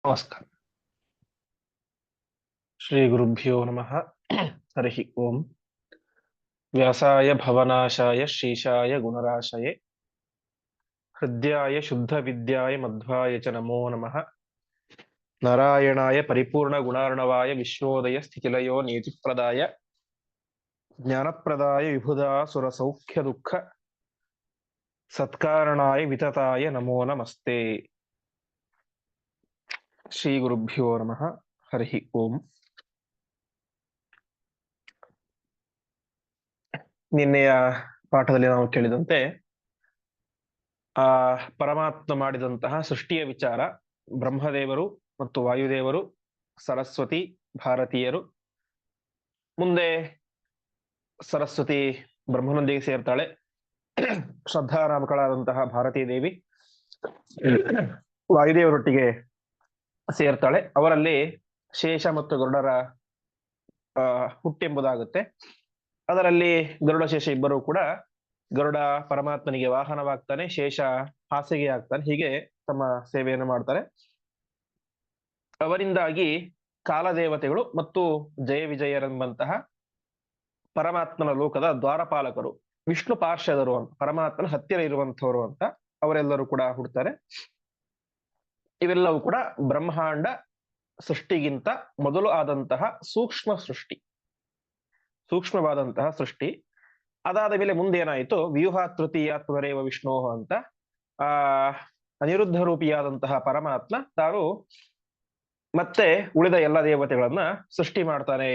नमस्कार। श्री गुरुभ्यो नमः। हरि ओम। व्यासाय भवनाशाय श्रीशाय गुणराशये हृद्याय शुद्ध विद्याय मध्वाय च नमो नमः। नारायणाय परिपूर्ण गुणार्णवाय विश्वोदय स्थितिलयो नियतिप्रदाय ज्ञानप्रदाय विबुधा सुरसौख्य दुःख सत्कारणाय वितताय नमो नमस्ते। श्री गुरुभ्यो नमः। हरि ओम। ನಿನ್ನೆಯ ಪಾಠದಲ್ಲಿ ನಾವು ಕೇಳಿದಂತೆ ಆ ಪರಮಾತ್ಮ ಮಾಡಿದಂತಹ ಸೃಷ್ಟಿಯ ವಿಚಾರ, ಬ್ರಹ್ಮದೇವರು ಮತ್ತು ವಾಯುದೇವರು, ಸರಸ್ವತಿ, ಭಾರತೀಯರು. ಮುಂದೆ ಸರಸ್ವತಿ ಬ್ರಹ್ಮನೊಂದಿಗೆ ಸೇರ್ತಾಳೆ. ಶ್ರದ್ಧಾನಾಮಕಳಾದಂತಹ ಭಾರತೀ ದೇವಿ ವಾಯುದೇವರೊಟ್ಟಿಗೆ ಸೇರ್ತಾಳೆ. ಅವರಲ್ಲಿ ಶೇಷ ಮತ್ತು ಗರುಡರ ಹುಟ್ಟೆಂಬುದಾಗುತ್ತೆ. ಅದರಲ್ಲಿ ಗರುಡ ಶೇಷ ಇಬ್ಬರು ಕೂಡ, ಗರುಡ ಪರಮಾತ್ಮನಿಗೆ ವಾಹನವಾಗ್ತಾನೆ, ಶೇಷ ಹಾಸಿಗೆ ಆಗ್ತಾನೆ. ಹೀಗೆ ತಮ್ಮ ಸೇವೆಯನ್ನು ಮಾಡ್ತಾರೆ. ಅವರಿಂದಾಗಿ ಕಾಲದೇವತೆಗಳು ಮತ್ತು ಜಯ ವಿಜಯರೆಂಬಂತಹ ಪರಮಾತ್ಮನ ಲೋಕದ ದ್ವಾರಪಾಲಕರು, ವಿಷ್ಣು ಪಾರ್ಷದರು ಅಂತ, ಪರಮಾತ್ಮನ ಹತ್ತಿರ ಇರುವಂಥವರು ಅಂತ ಅವರೆಲ್ಲರೂ ಕೂಡ ಹುಡ್ತಾರೆ. ಇವೆಲ್ಲವೂ ಕೂಡ ಬ್ರಹ್ಮಾಂಡ ಸೃಷ್ಟಿಗಿಂತ ಮೊದಲು ಆದಂತಹ ಸೂಕ್ಷ್ಮವಾದಂತಹ ಸೃಷ್ಟಿ. ಅದಾದ ಮೇಲೆ ಮುಂದೇನಾಯಿತು, ವ್ಯೂಹ ತೃತೀಯಾತ್ಮರೇವ ವಿಷ್ಣು ಅಂತ ಆ ಅನಿರುದ್ಧ ರೂಪಿಯಾದಂತಹ ಪರಮಾತ್ಮ ತಾನು ಮತ್ತೆ ಉಳಿದ ಎಲ್ಲ ದೇವತೆಗಳನ್ನ ಸೃಷ್ಟಿ ಮಾಡ್ತಾನೆ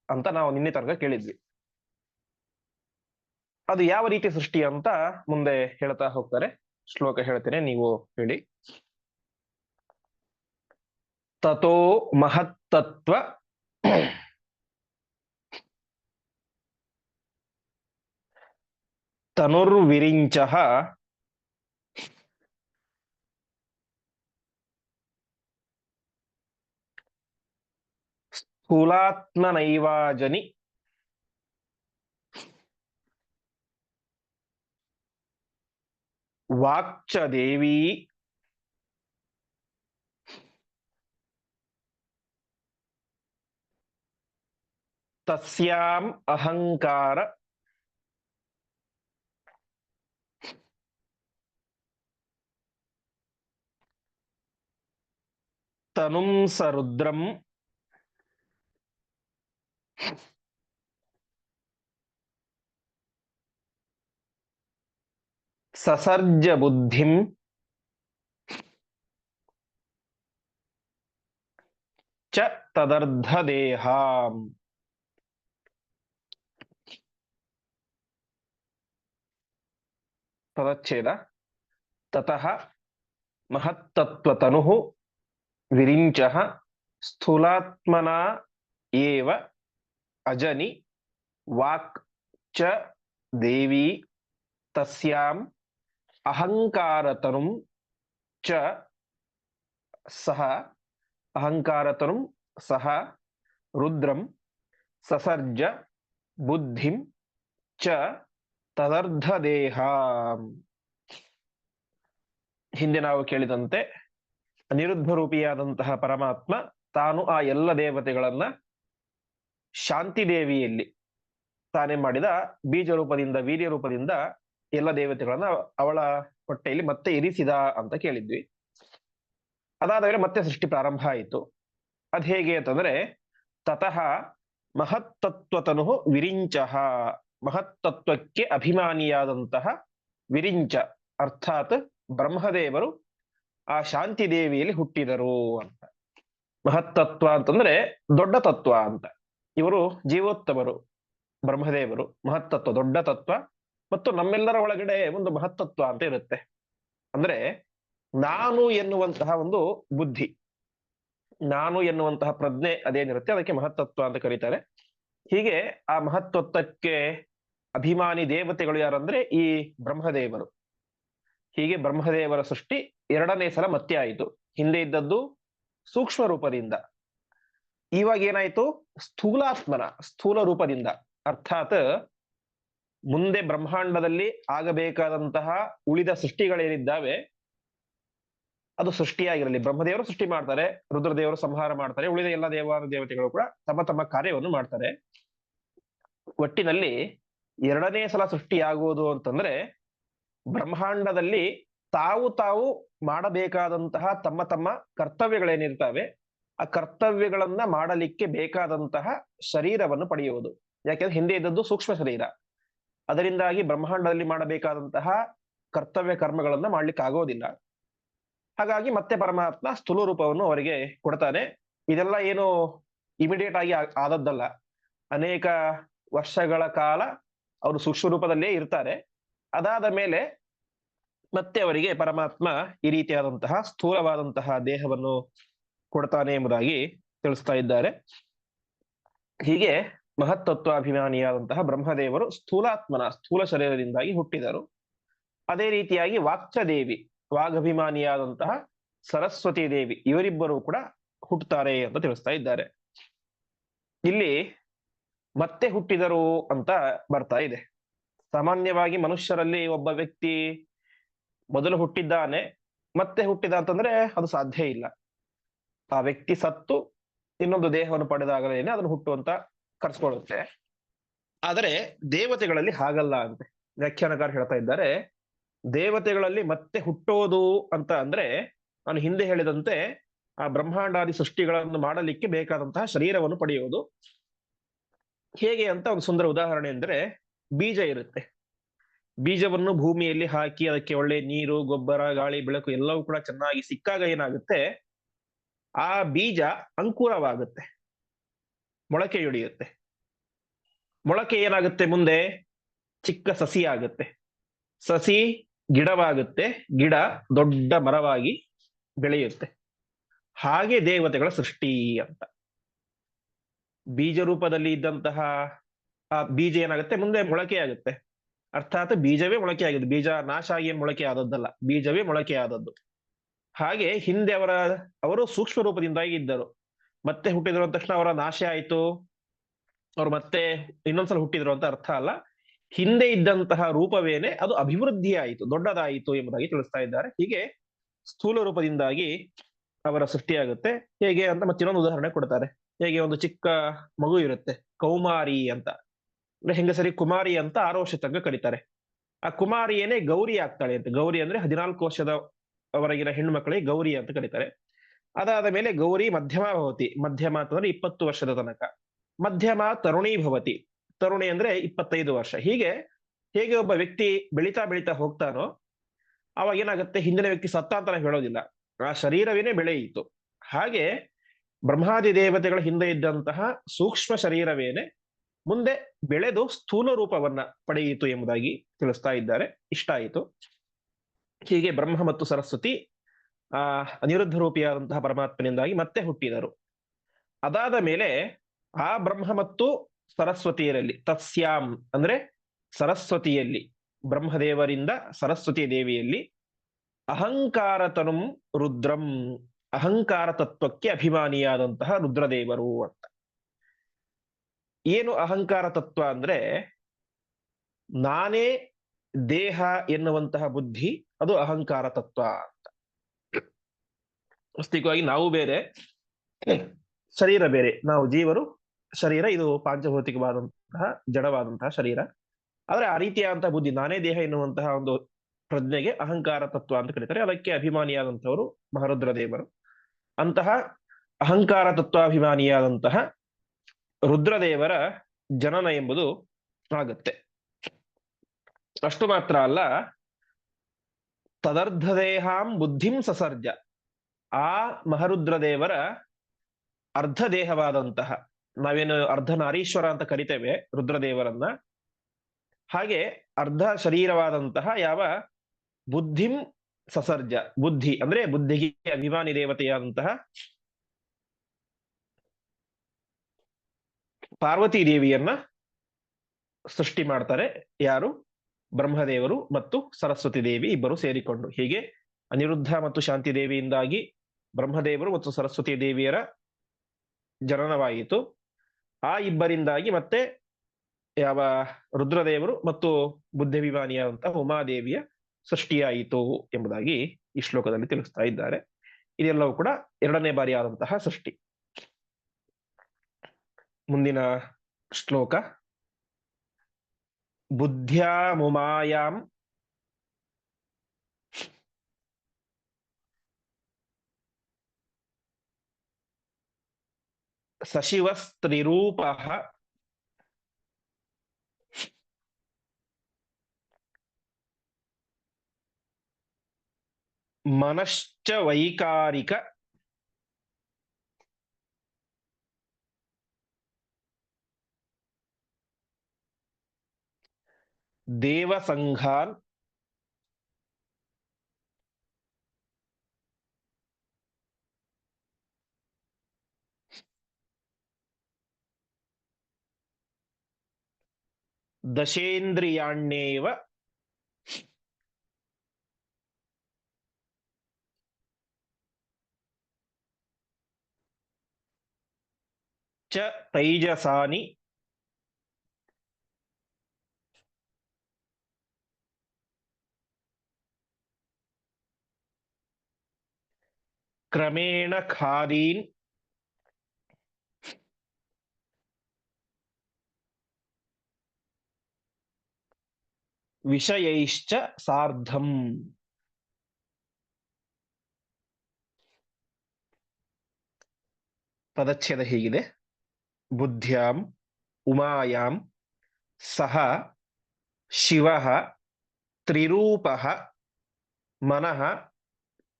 ಅಂತ ನಾವು ನಿನ್ನೆ ತನಕ ಕೇಳಿದ್ವಿ. ಅದು ಯಾವ ರೀತಿ ಸೃಷ್ಟಿ ಅಂತ ಮುಂದೆ ಹೇಳ್ತಾ ಹೋಗ್ತಾರೆ. ಶ್ಲೋಕ ಹೇಳ್ತೇನೆ, ನೀವು ಹೇಳಿ. ತಥೋ ಮಹತ್ತತ್ವ ತನುರ್ವಿರಿಂಚಃ ಸ್ಥೂಲಾತ್ಮನೈವಾಜನಿ ವಾಕ್ಚ ದೇವಿ ತಸ್ಯಾಂ ಅಹಂಕಾರ ತನುಂ ಸರುದ್ರಂ ಸಸರ್ಜ ಬುದ್ಧಿಂ ಚ ತದರ್ಧ ದೇಹಾಂ. ಪದಚ್ಛೇದ. ತತಃ ಮಹತ್ತತ್ವತನುಃ ವಿರಿಂಚಃ ಸ್ಥೂಲಾತ್ಮನಾ ಏವ ಅಜನಿ ವಾಕ್ ಚ ದೇವಿ ತಸ್ಯಾಂ ಅಹಂಕಾರತನುಂ ಚ ಸಹ ಅಹಂಕಾರತನುಂ ಸಹ ರುದ್ರಂ ಸಸರ್ಜ ಬುದ್ಧಿಂ ಚ ತದರ್ಧ ದೇಹಾಂ. ಹಿಂದೆ ನಾವು ಕೇಳಿದಂತೆ ಅನಿರುದ್ಧ ರೂಪಿಯಾದಂತಹ ಪರಮಾತ್ಮ ತಾನು ಆ ಎಲ್ಲ ದೇವತೆಗಳನ್ನ ಶಾಂತಿ ದೇವಿಯಲ್ಲಿ ತಾನೇ ಮಾಡಿದ ಬೀಜ ರೂಪದಿಂದ, ವೀರ್ಯ ರೂಪದಿಂದ ಎಲ್ಲ ದೇವತೆಗಳನ್ನ ಅವಳ ಹೊಟ್ಟೆಯಲ್ಲಿ ಮತ್ತೆ ಇರಿಸಿದ ಅಂತ ಕೇಳಿದ್ವಿ. ಅದಾದ ಮೇಲೆ ಮತ್ತೆ ಸೃಷ್ಟಿ ಪ್ರಾರಂಭ ಆಯಿತು. ಅದ್ ಹೇಗೆ ಅಂತಂದ್ರೆ, ತತಃ ಮಹತ್ತತ್ವತನು ವಿರಿಂಚಃ, ಮಹತ್ತತ್ವಕ್ಕೆ ಅಭಿಮಾನಿಯಾದಂತಹ ವಿರಿಂಚ ಅರ್ಥಾತ್ ಬ್ರಹ್ಮದೇವರು ಆ ಶಾಂತಿ ದೇವಿಯಲ್ಲಿ ಹುಟ್ಟಿದರು ಅಂತ. ಮಹತ್ತತ್ವ ಅಂತಂದ್ರೆ ದೊಡ್ಡ ತತ್ವ ಅಂತ. ಇವರು ಜೀವೋತ್ತಮರು, ಬ್ರಹ್ಮದೇವರು ಮಹತ್ತತ್ವ, ದೊಡ್ಡ ತತ್ವ. ಮತ್ತು ನಮ್ಮೆಲ್ಲರ ಒಳಗಡೆ ಒಂದು ಮಹತ್ತತ್ವ ಅಂತ ಇರುತ್ತೆ. ಅಂದ್ರೆ ನಾನು ಎನ್ನುವಂತಹ ಒಂದು ಬುದ್ಧಿ, ನಾನು ಎನ್ನುವಂತಹ ಪ್ರಜ್ಞೆ ಅದೇನಿರುತ್ತೆ ಅದಕ್ಕೆ ಮಹತ್ತತ್ವ ಅಂತ ಕರೀತಾರೆ. ಹೀಗೆ ಆ ಮಹತ್ತತ್ವಕ್ಕೆ ಅಭಿಮಾನಿ ದೇವತೆಗಳು ಯಾರಂದ್ರೆ ಈ ಬ್ರಹ್ಮದೇವರು. ಹೀಗೆ ಬ್ರಹ್ಮದೇವರ ಸೃಷ್ಟಿ ಎರಡನೇ ಸಲ ಮತ್ತೆ ಆಯಿತು. ಹಿಂದೆ ಇದ್ದದ್ದು ಸೂಕ್ಷ್ಮ ರೂಪದಿಂದ, ಇವಾಗ ಏನಾಯ್ತು, ಸ್ಥೂಲ ರೂಪದಿಂದ. ಅರ್ಥಾತ್ ಮುಂದೆ ಬ್ರಹ್ಮಾಂಡದಲ್ಲಿ ಆಗಬೇಕಾದಂತಹ ಉಳಿದ ಸೃಷ್ಟಿಗಳೇನಿದ್ದಾವೆ ಅದು ಸೃಷ್ಟಿಯಾಗಿರಲಿ. ಬ್ರಹ್ಮದೇವರು ಸೃಷ್ಟಿ ಮಾಡ್ತಾರೆ, ರುದ್ರದೇವರು ಸಂಹಾರ ಮಾಡ್ತಾರೆ, ಉಳಿದ ಎಲ್ಲ ದೇವತೆಗಳು ಕೂಡ ತಮ್ಮ ತಮ್ಮ ಕಾರ್ಯವನ್ನು ಮಾಡ್ತಾರೆ. ಒಟ್ಟಿನಲ್ಲಿ ಎರಡನೇ ಸಲ ಸೃಷ್ಟಿಯಾಗುವುದು ಅಂತಂದ್ರೆ ಬ್ರಹ್ಮಾಂಡದಲ್ಲಿ ತಾವು ತಾವು ಮಾಡಬೇಕಾದಂತಹ ತಮ್ಮ ತಮ್ಮ ಕರ್ತವ್ಯಗಳೇನಿರ್ತವೆ ಆ ಕರ್ತವ್ಯಗಳನ್ನ ಮಾಡಲಿಕ್ಕೆ ಬೇಕಾದಂತಹ ಶರೀರವನ್ನು ಪಡೆಯುವುದು. ಯಾಕೆಂದ್ರೆ ಹಿಂದೆ ಇದ್ದದ್ದು ಸೂಕ್ಷ್ಮ ಶರೀರ, ಅದರಿಂದಾಗಿ ಬ್ರಹ್ಮಾಂಡದಲ್ಲಿ ಮಾಡಬೇಕಾದಂತಹ ಕರ್ತವ್ಯ ಕರ್ಮಗಳನ್ನ ಮಾಡ್ಲಿಕ್ಕೆ ಆಗೋದಿಲ್ಲ. ಹಾಗಾಗಿ ಮತ್ತೆ ಪರಮಾತ್ಮ ಸ್ಥೂಲ ರೂಪವನ್ನು ಅವರಿಗೆ ಕೊಡ್ತಾನೆ. ಇದೆಲ್ಲ ಏನು ಇಮಿಡಿಯೇಟ್ ಆಗಿ ಆದದ್ದಲ್ಲ, ಅನೇಕ ವರ್ಷಗಳ ಕಾಲ ಅವರು ಸೂಕ್ಷ್ಮ ರೂಪದಲ್ಲೇ ಇರ್ತಾರೆ. ಅದಾದ ಮೇಲೆ ಮತ್ತೆ ಅವರಿಗೆ ಪರಮಾತ್ಮ ಈ ರೀತಿಯಾದಂತಹ ಸ್ಥೂಲವಾದಂತಹ ದೇಹವನ್ನು ಕೊಡ್ತಾನೆ ಎಂಬುದಾಗಿ ತಿಳಿಸ್ತಾ ಇದ್ದಾರೆ. ಹೀಗೆ ಮಹತ್ತತ್ವಾಭಿಮಾನಿಯಾದಂತಹ ಬ್ರಹ್ಮದೇವರು ಸ್ಥೂಲ ಶರೀರದಿಂದಾಗಿ ಹುಟ್ಟಿದರು. ಅದೇ ರೀತಿಯಾಗಿ ವಾಕ್ಚದೇವಿ, ವಾಗಭಿಮಾನಿಯಾದಂತಹ ಸರಸ್ವತಿ ದೇವಿ, ಇವರಿಬ್ಬರು ಕೂಡ ಹುಟ್ಟುತ್ತಾರೆ ಅಂತ ತಿಳಿಸ್ತಾ ಇದ್ದಾರೆ. ಇಲ್ಲಿ ಮತ್ತೆ ಹುಟ್ಟಿದರು ಅಂತ ಬರ್ತಾ ಇದೆ. ಸಾಮಾನ್ಯವಾಗಿ ಮನುಷ್ಯರಲ್ಲಿ ಒಬ್ಬ ವ್ಯಕ್ತಿ ಮೊದಲು ಹುಟ್ಟಿದ್ದಾನೆ ಮತ್ತೆ ಹುಟ್ಟಿದ ಅಂತಂದ್ರೆ ಅದು ಸಾಧ್ಯ ಇಲ್ಲ. ಆ ವ್ಯಕ್ತಿ ಸತ್ತು ಇನ್ನೊಂದು ದೇಹವನ್ನು ಪಡೆದಾಗಲೇನೆ ಅದನ್ನು ಹುಟ್ಟುವಂತ ಕರ್ಸ್ಕೊಳ್ಳುತ್ತೆ. ಆದರೆ ದೇವತೆಗಳಲ್ಲಿ ಹಾಗಲ್ಲ ಅಂತೆ ವ್ಯಾಖ್ಯಾನಕಾರ ಹೇಳ್ತಾ ಇದ್ದಾರೆ. ದೇವತೆಗಳಲ್ಲಿ ಮತ್ತೆ ಹುಟ್ಟೋದು ಅಂತ ಅಂದ್ರೆ ನಾನು ಹಿಂದೆ ಹೇಳಿದಂತೆ ಆ ಬ್ರಹ್ಮಾಂಡಾದಿ ಸೃಷ್ಟಿಗಳನ್ನು ಮಾಡಲಿಕ್ಕೆ ಬೇಕಾದಂತಹ ಶರೀರವನ್ನು ಪಡೆಯುವುದು. ಹೇಗೆ ಅಂತ ಒಂದು ಸುಂದರ ಉದಾಹರಣೆ ಅಂದ್ರೆ, ಬೀಜ ಇರುತ್ತೆ. ಬೀಜವನ್ನು ಭೂಮಿಯಲ್ಲಿ ಹಾಕಿ ಅದಕ್ಕೆ ಒಳ್ಳೆ ನೀರು, ಗೊಬ್ಬರ, ಗಾಳಿ, ಬೆಳಕು ಎಲ್ಲವೂ ಕೂಡ ಚೆನ್ನಾಗಿ ಸಿಕ್ಕಾಗ ಏನಾಗುತ್ತೆ, ಆ ಬೀಜ ಅಂಕುರವಾಗುತ್ತೆ, ಮೊಳಕೆಯೊಡೆಯುತ್ತೆ. ಮೊಳಕೆ ಏನಾಗುತ್ತೆ, ಮುಂದೆ ಚಿಕ್ಕ ಸಸಿ ಆಗುತ್ತೆ, ಸಸಿ ಗಿಡವಾಗುತ್ತೆ, ಗಿಡ ದೊಡ್ಡ ಮರವಾಗಿ ಬೆಳೆಯುತ್ತೆ. ಹಾಗೆ ದೇವತೆಗಳ ಸೃಷ್ಟಿ ಅಂತ. ಬೀಜ ರೂಪದಲ್ಲಿ ಇದ್ದಂತಹ ಆ ಬೀಜ ಏನಾಗುತ್ತೆ, ಮುಂದೆ ಮೊಳಕೆ ಆಗುತ್ತೆ. ಅರ್ಥಾತ್ ಬೀಜವೇ ಮೊಳಕೆ ಆಗಿದೆ, ಬೀಜ ನಾಶ ಆಗಿ ಮೊಳಕೆ ಆದದ್ದಲ್ಲ, ಬೀಜವೇ ಮೊಳಕೆ ಆದದ್ದು. ಹಾಗೆ ಹಿಂದೆ ಅವರು ಸೂಕ್ಷ್ಮ ರೂಪದಿಂದಾಗಿ ಇದ್ದರು. ಮತ್ತೆ ಹುಟ್ಟಿದ್ರು ಅಂದ ತಕ್ಷಣ ಅವರ ನಾಶ ಆಯ್ತು, ಅವ್ರು ಮತ್ತೆ ಇನ್ನೊಂದ್ಸಲ ಹುಟ್ಟಿದ್ರು ಅಂತ ಅರ್ಥ ಅಲ್ಲ. ಹಿಂದೆ ಇದ್ದಂತಹ ರೂಪವೇನೆ ಅದು ಅಭಿವೃದ್ಧಿ ಆಯಿತು, ದೊಡ್ಡದಾಯಿತು ಎಂಬುದಾಗಿ ತಿಳಿಸ್ತಾ ಇದ್ದಾರೆ. ಹೀಗೆ ಸ್ಥೂಲ ರೂಪದಿಂದಾಗಿ ಅವರ ಸೃಷ್ಟಿಯಾಗುತ್ತೆ. ಹೇಗೆ ಅಂತ ಮತ್ತೆ ಇನ್ನೊಂದು ಉದಾಹರಣೆ ಕೊಡ್ತಾರೆ. ಹೇಗೆ ಒಂದು ಚಿಕ್ಕ ಮಗು ಇರುತ್ತೆ, ಕೌಮಾರಿ ಅಂತ, ಅಂದ್ರೆ ಹೆಂಗಸರಿ ಕುಮಾರಿ ಅಂತ 6 ವರ್ಷ ತನಕ ಕರೀತಾರೆ. ಆ ಕುಮಾರಿಯೇನೆ ಗೌರಿ ಆಗ್ತಾಳೆ ಅಂತ. ಗೌರಿ ಅಂದ್ರೆ 14 ವರ್ಷದವರೆಗಿನ ಹೆಣ್ಣು ಮಕ್ಕಳಿಗೆ ಗೌರಿ ಅಂತ ಕರೀತಾರೆ. ಅದಾದ ಮೇಲೆ ಗೌರಿ ಮಧ್ಯಮ ಭವತಿ, ಮಧ್ಯಮ ಅಂತಂದ್ರೆ 20 ವರ್ಷದ ತನಕ, ಮಧ್ಯಮ ತರುಣಿ ಭವತಿ, ತರುಣಿ ಅಂದ್ರೆ 25 ವರ್ಷ. ಹೀಗೆ ಹೇಗೆ ಒಬ್ಬ ವ್ಯಕ್ತಿ ಬೆಳೀತಾ ಬೆಳೀತಾ ಹೋಗ್ತಾನೋ ಅವಾಗ ಏನಾಗುತ್ತೆ, ಹಿಂದಿನ ವ್ಯಕ್ತಿ ಸತ್ತ ಅಂತ ನಾವು ಹೇಳೋದಿಲ್ಲ, ಆ ಶರೀರವೇನೆ ಬೆಳೆಯಿತು. ಹಾಗೆ ಬ್ರಹ್ಮಾದಿ ದೇವತೆಗಳ ಹಿಂದೆ ಇದ್ದಂತಹ ಸೂಕ್ಷ್ಮ ಶರೀರವೇನೆ ಮುಂದೆ ಬೆಳೆದು ಸ್ಥೂಲ ರೂಪವನ್ನ ಪಡೆಯಿತು ಎಂಬುದಾಗಿ ತಿಳಿಸ್ತಾ ಇದ್ದಾರೆ. ಇಷ್ಟ ಆಯಿತು. ಹೀಗೆ ಬ್ರಹ್ಮ ಮತ್ತು ಸರಸ್ವತಿ ಅನಿರುದ್ಧ ರೂಪಿಯಾದಂತಹ ಪರಮಾತ್ಮನಿಂದಾಗಿ ಮತ್ತೆ ಹುಟ್ಟಿದರು. ಅದಾದ ಮೇಲೆ ಆ ಬ್ರಹ್ಮ ಮತ್ತು ಸರಸ್ವತಿಯರಲ್ಲಿ, ತಸ್ಯಾಂ ಅಂದ್ರೆ ಸರಸ್ವತಿಯಲ್ಲಿ, ಬ್ರಹ್ಮದೇವರಿಂದ ಸರಸ್ವತಿ ದೇವಿಯಲ್ಲಿ ಅಹಂಕಾರತನುಂ ರುದ್ರಂ, ಅಹಂಕಾರ ತತ್ವಕ್ಕೆ ಅಭಿಮಾನಿಯಾದಂತಹ ರುದ್ರದೇವರು ಅಂತ. ಏನು ಅಹಂಕಾರ ತತ್ವ ಅಂದ್ರೆ, ನಾನೇ ದೇಹ ಎನ್ನುವಂತಹ ಬುದ್ಧಿ, ಅದು ಅಹಂಕಾರ ತತ್ವ ಅಂತ. ವಾಸ್ತವಿಕವಾಗಿ ನಾವು ಬೇರೆ, ಶರೀರ ಬೇರೆ, ನಾವು ಜೀವರು, ಶರೀರ ಇದು ಪಾಂಚಭೌತಿಕವಾದಂತಹ ಜಡವಾದಂತಹ ಶರೀರ. ಆದ್ರೆ ಆ ರೀತಿಯಾದಂತಹ ಬುದ್ಧಿ, ನಾನೇ ದೇಹ ಎನ್ನುವಂತಹ ಒಂದು ಪ್ರಜ್ಞೆಗೆ ಅಹಂಕಾರ ತತ್ವ ಅಂತ ಕರೀತಾರೆ. ಅದಕ್ಕೆ ಅಭಿಮಾನಿಯಾದಂಥವರು ಮಹಾರುದ್ರ ದೇವರು. ಅಂತಹ ಅಹಂಕಾರ ತತ್ವಾಭಿಮಾನಿಯಾದಂತಹ ರುದ್ರದೇವರ ಜನನ ಎಂಬುದು ಆಗುತ್ತೆ. ಅಷ್ಟು ಮಾತ್ರ ಅಲ್ಲ, ತದರ್ಧದೇಹಾಂ ಬುದ್ಧಿಂ ಸಸರ್ಜ, ಆ ಮಹರುದ್ರದೇವರ ಅರ್ಧ ದೇಹವಾದಂತಹ, ನಾವೇನು ಅರ್ಧ ನಾರೀಶ್ವರ ಅಂತ ಕರಿತೇವೆ ರುದ್ರದೇವರನ್ನ, ಹಾಗೆ ಅರ್ಧ ಶರೀರವಾದಂತಹ ಯಾವ ಬುದ್ಧಿಂ ಸಸರ್ಜ, ಬುದ್ಧಿ ಅಂದ್ರೆ ಬುದ್ಧಿಗೆ ಅಭಿಮಾನಿ ದೇವತೆಯಾದಂತಹ ಪಾರ್ವತಿ ದೇವಿಯನ್ನ ಸೃಷ್ಟಿ ಮಾಡ್ತಾರೆ. ಯಾರು? ಬ್ರಹ್ಮದೇವರು ಮತ್ತು ಸರಸ್ವತಿ ದೇವಿ ಇಬ್ಬರು ಸೇರಿಕೊಂಡು. ಹೀಗೆ ಅನಿರುದ್ಧ ಮತ್ತು ಶಾಂತಿ ದೇವಿಯಿಂದಾಗಿ ಬ್ರಹ್ಮದೇವರು ಮತ್ತು ಸರಸ್ವತಿ ದೇವಿಯರ ಜನನವಾಯಿತು. ಆ ಇಬ್ಬರಿಂದಾಗಿ ಮತ್ತೆ ಯಾವ ರುದ್ರದೇವರು ಮತ್ತು ಬುದ್ಧಿಭಿಮಾನಿಯಾದಂತಹ ಉಮಾದೇವಿಯ ಸೃಷ್ಟಿಯಾಯಿತು ಎಂಬುದಾಗಿ ಈ ಶ್ಲೋಕದಲ್ಲಿ ತಿಳಿಸ್ತಾ ಇದ್ದಾರೆ. ಇದೆಲ್ಲವೂ ಕೂಡ ಎರಡನೇ ಬಾರಿ ಆದಂತಹ ಸೃಷ್ಟಿ. ಮುಂದಿನ ಶ್ಲೋಕ ಬುದ್ಧ್ಯಾ ಮುಮಾಯಾಂ ಸಶಿವಸ್ತ್ರಿರೂಪಃ ಮನಶ್ಚ ವೈಕಾರಿಕ ದೇವಸಂಘಾನ್ ದಶೇಂದ್ರಿಯಾಣ್ಯೇವ ಚ ತೈಜಸಾನಿ ಕ್ರಮೇಣ ಖಾದೀನ್ ವಿಷಯೈಶ್ಚ ಸಾರ್ಧಂ. ಪದಚ್ಛೇದ ಹೀಗಿದೆ: ಬುದ್ಧ್ಯಾಂ ಉಮಾಯಾಂ ಸಹ ಶಿವಃ ತ್ರಿರೂಪಃ ಮನಃ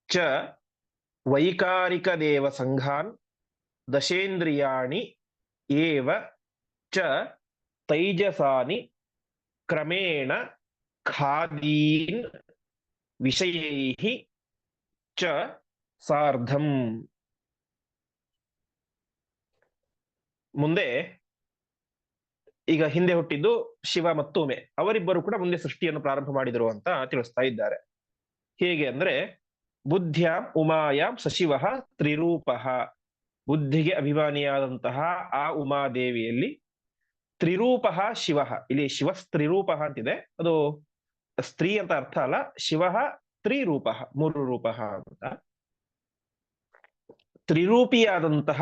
ಚ ವೈಕಾರಿಕದೇವ ಸಂಘಾನ್ ದಶೇಂದ್ರಿಯಾಣಿ ಏವ ಚ ತೈಜಸಾನಿ ಕ್ರಮೇಣ ಖಾದೀನ್ ವಿಷಯೈಃ ಚ ಸಾರ್ಧಂ. ಮುಂದೆ ಈಗ ಹಿಂದೆ ಹುಟ್ಟಿದ್ದು ಶಿವ ಮತ್ತು ಉಮೆ, ಅವರಿಬ್ಬರು ಕೂಡ ಮುಂದೆ ಸೃಷ್ಟಿಯನ್ನು ಪ್ರಾರಂಭ ಮಾಡಿದರು ಅಂತ ತಿಳಿಸ್ತಾ ಇದ್ದಾರೆ. ಹೇಗೆ ಅಂದ್ರೆ ಬುದ್ಧ್ಯಾಂ ಉಮಾಯಾಂ ಸಶಿವಃ ತ್ರಿರೂಪಃ, ಬುದ್ಧಿಗೆ ಅಭಿಮಾನಿಯಾದಂತಹ ಆ ಉಮಾದೇವಿಯಲ್ಲಿ ತ್ರಿರೂಪಃ ಶಿವಃ, ಇಲ್ಲಿ ಶಿವಸ್ತ್ರಿರೂಪಃ ಅಂತಿದೆ, ಅದು ಸ್ತ್ರೀ ಅಂತ ಅರ್ಥ ಅಲ್ಲ, ಶಿವಃ ತ್ರಿರೂಪಃ ಮೂರು ರೂಪಃ ಅಂತ. ತ್ರಿರೂಪಿಯಾದಂತಹ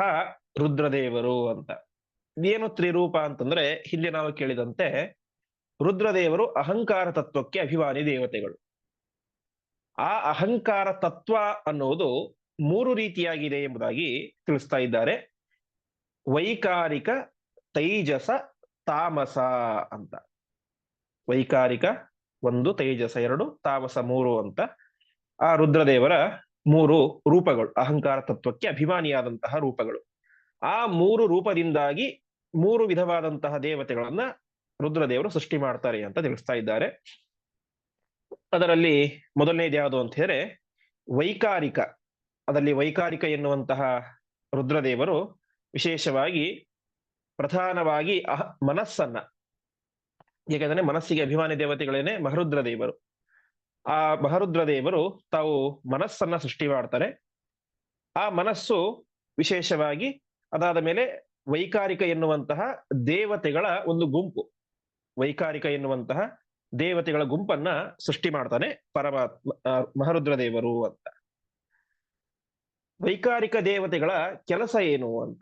ರುದ್ರದೇವರು ಅಂತ. ಇದೇನು ತ್ರಿರೂಪ ಅಂತಂದ್ರೆ ಹಿಂದೆ ನಾವು ಕೇಳಿದಂತೆ ರುದ್ರದೇವರು ಅಹಂಕಾರ ತತ್ವಕ್ಕೆ ಅಭಿಮಾನಿ ದೇವತೆಗಳು. ಆ ಅಹಂಕಾರ ತತ್ವ ಅನ್ನುವುದು ಮೂರು ರೀತಿಯಾಗಿದೆ ಎಂಬುದಾಗಿ ತಿಳಿಸ್ತಾ ಇದ್ದಾರೆ. ವೈಕಾರಿಕ, ತೈಜಸ, ತಾಮಸ ಅಂತ. ವೈಕಾರಿಕ 1, ತೈಜಸ 2, ತಾಮಸ 3 ಅಂತ ಆ ರುದ್ರದೇವರ ಮೂರು ರೂಪಗಳು, ಅಹಂಕಾರ ತತ್ವಕ್ಕೆ ಅಭಿಮಾನಿಯಾದಂತಹ ರೂಪಗಳು. ಆ ಮೂರು ರೂಪದಿಂದಾಗಿ ಮೂರು ವಿಧವಾದಂತಹ ದೇವತೆಗಳನ್ನ ರುದ್ರದೇವರು ಸೃಷ್ಟಿ ಮಾಡ್ತಾರೆ ಅಂತ ತಿಳಿಸ್ತಾ ಇದ್ದಾರೆ. ಅದರಲ್ಲಿ ಮೊದಲನೇದು ಯಾವುದು ಅಂತ ಹೇಳಿದ್ರೆ ವೈಕಾರಿಕ. ಅದರಲ್ಲಿ ವೈಕಾರಿಕ ಎನ್ನುವಂತಹ ರುದ್ರದೇವರು ವಿಶೇಷವಾಗಿ ಪ್ರಧಾನವಾಗಿ ಮನಸ್ಸನ್ನ, ಏಕೆಂದರೆ ಮನಸ್ಸಿಗೆ ಅಭಿಮಾನಿ ದೇವತೆಗಳೇನೆ ಮಹರುದ್ರ ದೇವರು. ಆ ಮಹರುದ್ರ ದೇವರು ತಾವು ಮನಸ್ಸನ್ನ ಸೃಷ್ಟಿ ಮಾಡ್ತಾರೆ. ಆ ಮನಸ್ಸು ವಿಶೇಷವಾಗಿ ಅದಾದ ಮೇಲೆ ವೈಕಾರಿಕ ಎನ್ನುವಂತಹ ದೇವತೆಗಳ ಒಂದು ಗುಂಪು, ವೈಕಾರಿಕ ಎನ್ನುವಂತಹ ದೇವತೆಗಳ ಗುಂಪನ್ನ ಸೃಷ್ಟಿ ಮಾಡ್ತಾನೆ ಪರಮಾತ್ಮ ಮಹರುದ್ರ ದೇವರು ಅಂತ. ವೈಕಾರಿಕ ದೇವತೆಗಳ ಕೆಲಸ ಏನು ಅಂತ,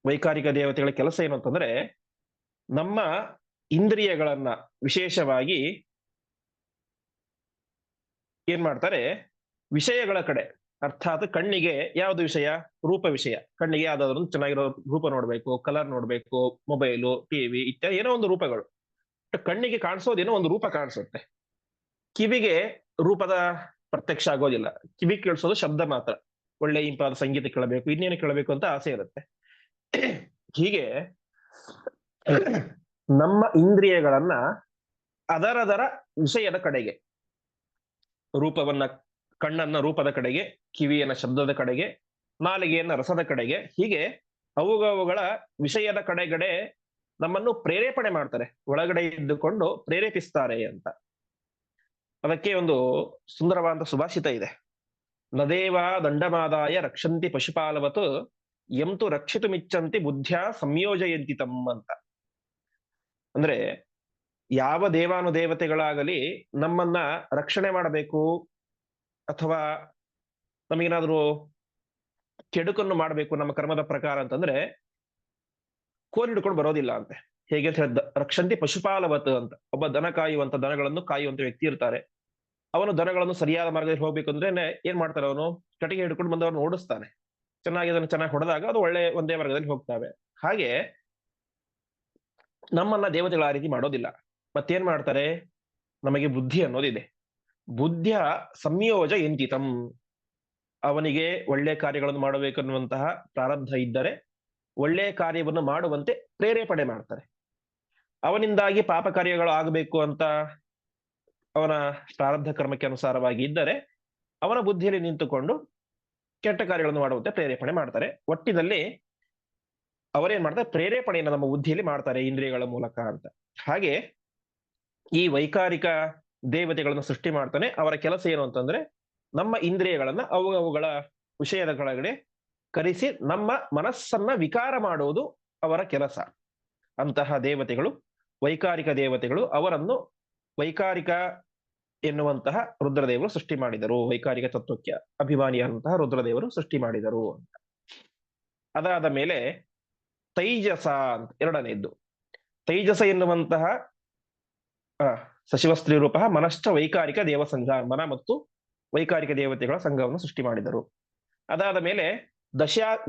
ವೈಕಾರಿಕ ದೇವತೆಗಳ ಕೆಲಸ ಏನು ಅಂತಂದ್ರೆ ನಮ್ಮ ಇಂದ್ರಿಯಗಳನ್ನ ವಿಶೇಷವಾಗಿ ಏನ್ ಮಾಡ್ತಾರೆ, ವಿಷಯಗಳ ಕಡೆ, ಅರ್ಥಾತ್ ಕಣ್ಣಿಗೆ ಯಾವ್ದು ವಿಷಯ, ರೂಪ ವಿಷಯ. ಕಣ್ಣಿಗೆ ಯಾವ್ದಾದ್ರು ಚೆನ್ನಾಗಿರೋ ರೂಪ ನೋಡ್ಬೇಕು, ಕಲರ್ ನೋಡ್ಬೇಕು, ಮೊಬೈಲು, ಟಿವಿ ಇತ್ಯಾದಿ ಏನೋ ಒಂದು ರೂಪಗಳು. ಕಣ್ಣಿಗೆ ಕಾಣಿಸೋದೇನೋ ಒಂದು ರೂಪ ಕಾಣಿಸುತ್ತೆ. ಕಿವಿಗೆ ರೂಪದ ಪ್ರತ್ಯಕ್ಷ ಆಗೋದಿಲ್ಲ, ಕಿವಿ ಕೇಳಿಸೋದು ಶಬ್ದ ಮಾತ್ರ. ಒಳ್ಳೆ ಇಂಪಾದ ಸಂಗೀತ ಕೇಳಬೇಕು, ಇನ್ನೇನು ಕೇಳಬೇಕು ಅಂತ ಆಸೆ ಇರುತ್ತೆ. ಹೀಗೆ ನಮ್ಮ ಇಂದ್ರಿಯಗಳನ್ನ ಅದರದರ ವಿಷಯದ ಕಡೆಗೆ, ರೂಪವನ್ನ, ಕಣ್ಣನ್ನ ರೂಪದ ಕಡೆಗೆ, ಕಿವಿಯನ್ನ ಶಬ್ದದ ಕಡೆಗೆ, ನಾಲಿಗೆಯನ್ನ ರಸದ ಕಡೆಗೆ, ಹೀಗೆ ಅವುಗಳ ವಿಷಯದ ಕಡೆಗಡೆ ನಮ್ಮನ್ನು ಪ್ರೇರೇಪಣೆ ಮಾಡ್ತಾರೆ, ಒಳಗಡೆ ಇದ್ದುಕೊಂಡು ಪ್ರೇರೇಪಿಸ್ತಾರೆ ಅಂತ. ಅದಕ್ಕೆ ಒಂದು ಸುಂದರವಾದ ಸುಭಾಷಿತ ಇದೆ: ನದೇವ ದಂಡಮಾದಾಯ ರಕ್ಷಂತಿ ಪಶುಪಾಲವತ್ ಎಂತು ರಕ್ಷಿತು ಮಿಚ್ಚಂತಿ ಬುದ್ಧ್ಯಾ ಸಂಯೋಜಯಂತಿ ತಮ್ಮ ಅಂತ. ಅಂದ್ರೆ ಯಾವ ದೇವಾನುದೇವತೆಗಳಾಗಲಿ ನಮ್ಮನ್ನ ರಕ್ಷಣೆ ಮಾಡಬೇಕು ಅಥವಾ ನಮಗೇನಾದ್ರೂ ಕೆಡುಕನ್ನು ಮಾಡಬೇಕು ನಮ್ಮ ಕರ್ಮದ ಪ್ರಕಾರ ಅಂತಂದ್ರೆ ಕೋಲ್ ಹಿಡ್ಕೊಂಡು ಬರೋದಿಲ್ಲ ಅಂತೆ. ಹೇಗೆ ಅಂತ ಹೇಳಿದ ರಕ್ಷಂತಿ ಪಶುಪಾಲವತ್ ಅಂತ, ಒಬ್ಬ ದನ ಕಾಯುವಂತ ದನಗಳನ್ನು ಕಾಯುವಂತ ವ್ಯಕ್ತಿ ಇರ್ತಾರೆ. ಅವನು ದನಗಳನ್ನು ಸರಿಯಾದ ಮಾರ್ಗದಲ್ಲಿ ಹೋಗ್ಬೇಕು ಅಂದ್ರೆ ಏನ್ ಮಾಡ್ತಾರೆ, ಅವನು ಕಟ್ಟಿಗೆ ಹಿಡ್ಕೊಂಡು ಬಂದು ಅವನು ಓಡಿಸ್ತಾನೆ. ಚೆನ್ನಾಗಿ ಅದನ್ನು ಚೆನ್ನಾಗಿ ಹೊಡೆದಾಗ ಅದು ಒಳ್ಳೆ ಒಂದೇ ಮಾರ್ಗದಲ್ಲಿ ಹೋಗ್ತವೆ. ಹಾಗೆ ನಮ್ಮನ್ನ ದೇವತೆಗಳ ಆ ರೀತಿ ಮಾಡೋದಿಲ್ಲ. ಮತ್ತೇನ್ ಮಾಡ್ತಾರೆ, ನಮಗೆ ಬುದ್ಧಿ ಅನ್ನೋದಿದೆ. ಬುದ್ಧಿಯ ಸಂಯೋಜ ಎಂಚಿತಂ, ಅವನಿಗೆ ಒಳ್ಳೆ ಕಾರ್ಯಗಳನ್ನು ಮಾಡಬೇಕನ್ನುವಂತಹ ಪ್ರಾರಬ್ಧ ಇದ್ದರೆ ಒಳ್ಳೆ ಕಾರ್ಯವನ್ನು ಮಾಡುವಂತೆ ಪ್ರೇರೇಪಣೆ ಮಾಡ್ತಾರೆ. ಅವನಿಂದಾಗಿ ಪಾಪ ಕಾರ್ಯಗಳು ಆಗಬೇಕು ಅಂತ ಅವನ ಪ್ರಾರಬ್ಧ ಕರ್ಮಕ್ಕೆ ಅನುಸಾರವಾಗಿ ಇದ್ದರೆ ಅವನ ಬುದ್ಧಿಯಲ್ಲಿ ನಿಂತುಕೊಂಡು ಕೆಟ್ಟ ಕಾರ್ಯಗಳನ್ನು ಮಾಡುವಂತೆ ಪ್ರೇರೇಪಣೆ ಮಾಡ್ತಾರೆ. ಒಟ್ಟಿನಲ್ಲಿ ಅವರೇನ್ ಮಾಡ್ತಾರೆ, ಪ್ರೇರೇಪಣೆಯನ್ನು ನಮ್ಮ ಬುದ್ಧಿಯಲ್ಲಿ ಮಾಡ್ತಾರೆ ಇಂದ್ರಿಯಗಳ ಮೂಲಕ ಅಂತ. ಹಾಗೆ ಈ ವೈಕಾರಿಕ ದೇವತೆಗಳನ್ನು ಸೃಷ್ಟಿ ಮಾಡ್ತಾನೆ. ಅವರ ಕೆಲಸ ಏನು ಅಂತಂದ್ರೆ ನಮ್ಮ ಇಂದ್ರಿಯಗಳನ್ನ ಅವುಗಳ ವಿಷಯದ ಕೆಳಗಡೆ ಕರೆಸಿ ನಮ್ಮ ಮನಸ್ಸನ್ನ ವಿಕಾರ ಮಾಡುವುದು ಅವರ ಕೆಲಸ. ಅಂತಹ ದೇವತೆಗಳು ವೈಕಾರಿಕ ದೇವತೆಗಳು. ಅವರನ್ನು ವೈಕಾರಿಕ ಎನ್ನುವಂತಹ ರುದ್ರದೇವರು ಸೃಷ್ಟಿ ಮಾಡಿದರು. ವೈಕಾರಿಕ ತತ್ವಕ್ಕೆ ಅಭಿಮಾನಿಯಾದಂತಹ ರುದ್ರದೇವರು ಸೃಷ್ಟಿ ಮಾಡಿದರು ಅಂತ. ಅದಾದ ಮೇಲೆ ತೈಜಸ ಅಂತ ಎರಡನೆಯದ್ದು. ತೈಜಸ ಎನ್ನುವಂತಹ ಸಶಿವಸ್ತ್ರೀ ರೂಪ ಮನಶ್ಚ ವೈಕಾರಿಕ ದೇವ ಸಂಘ, ಮನ ಮತ್ತು ವೈಕಾರಿಕ ದೇವತೆಗಳ ಸಂಘವನ್ನು ಸೃಷ್ಟಿ ಮಾಡಿದರು. ಅದಾದ ಮೇಲೆ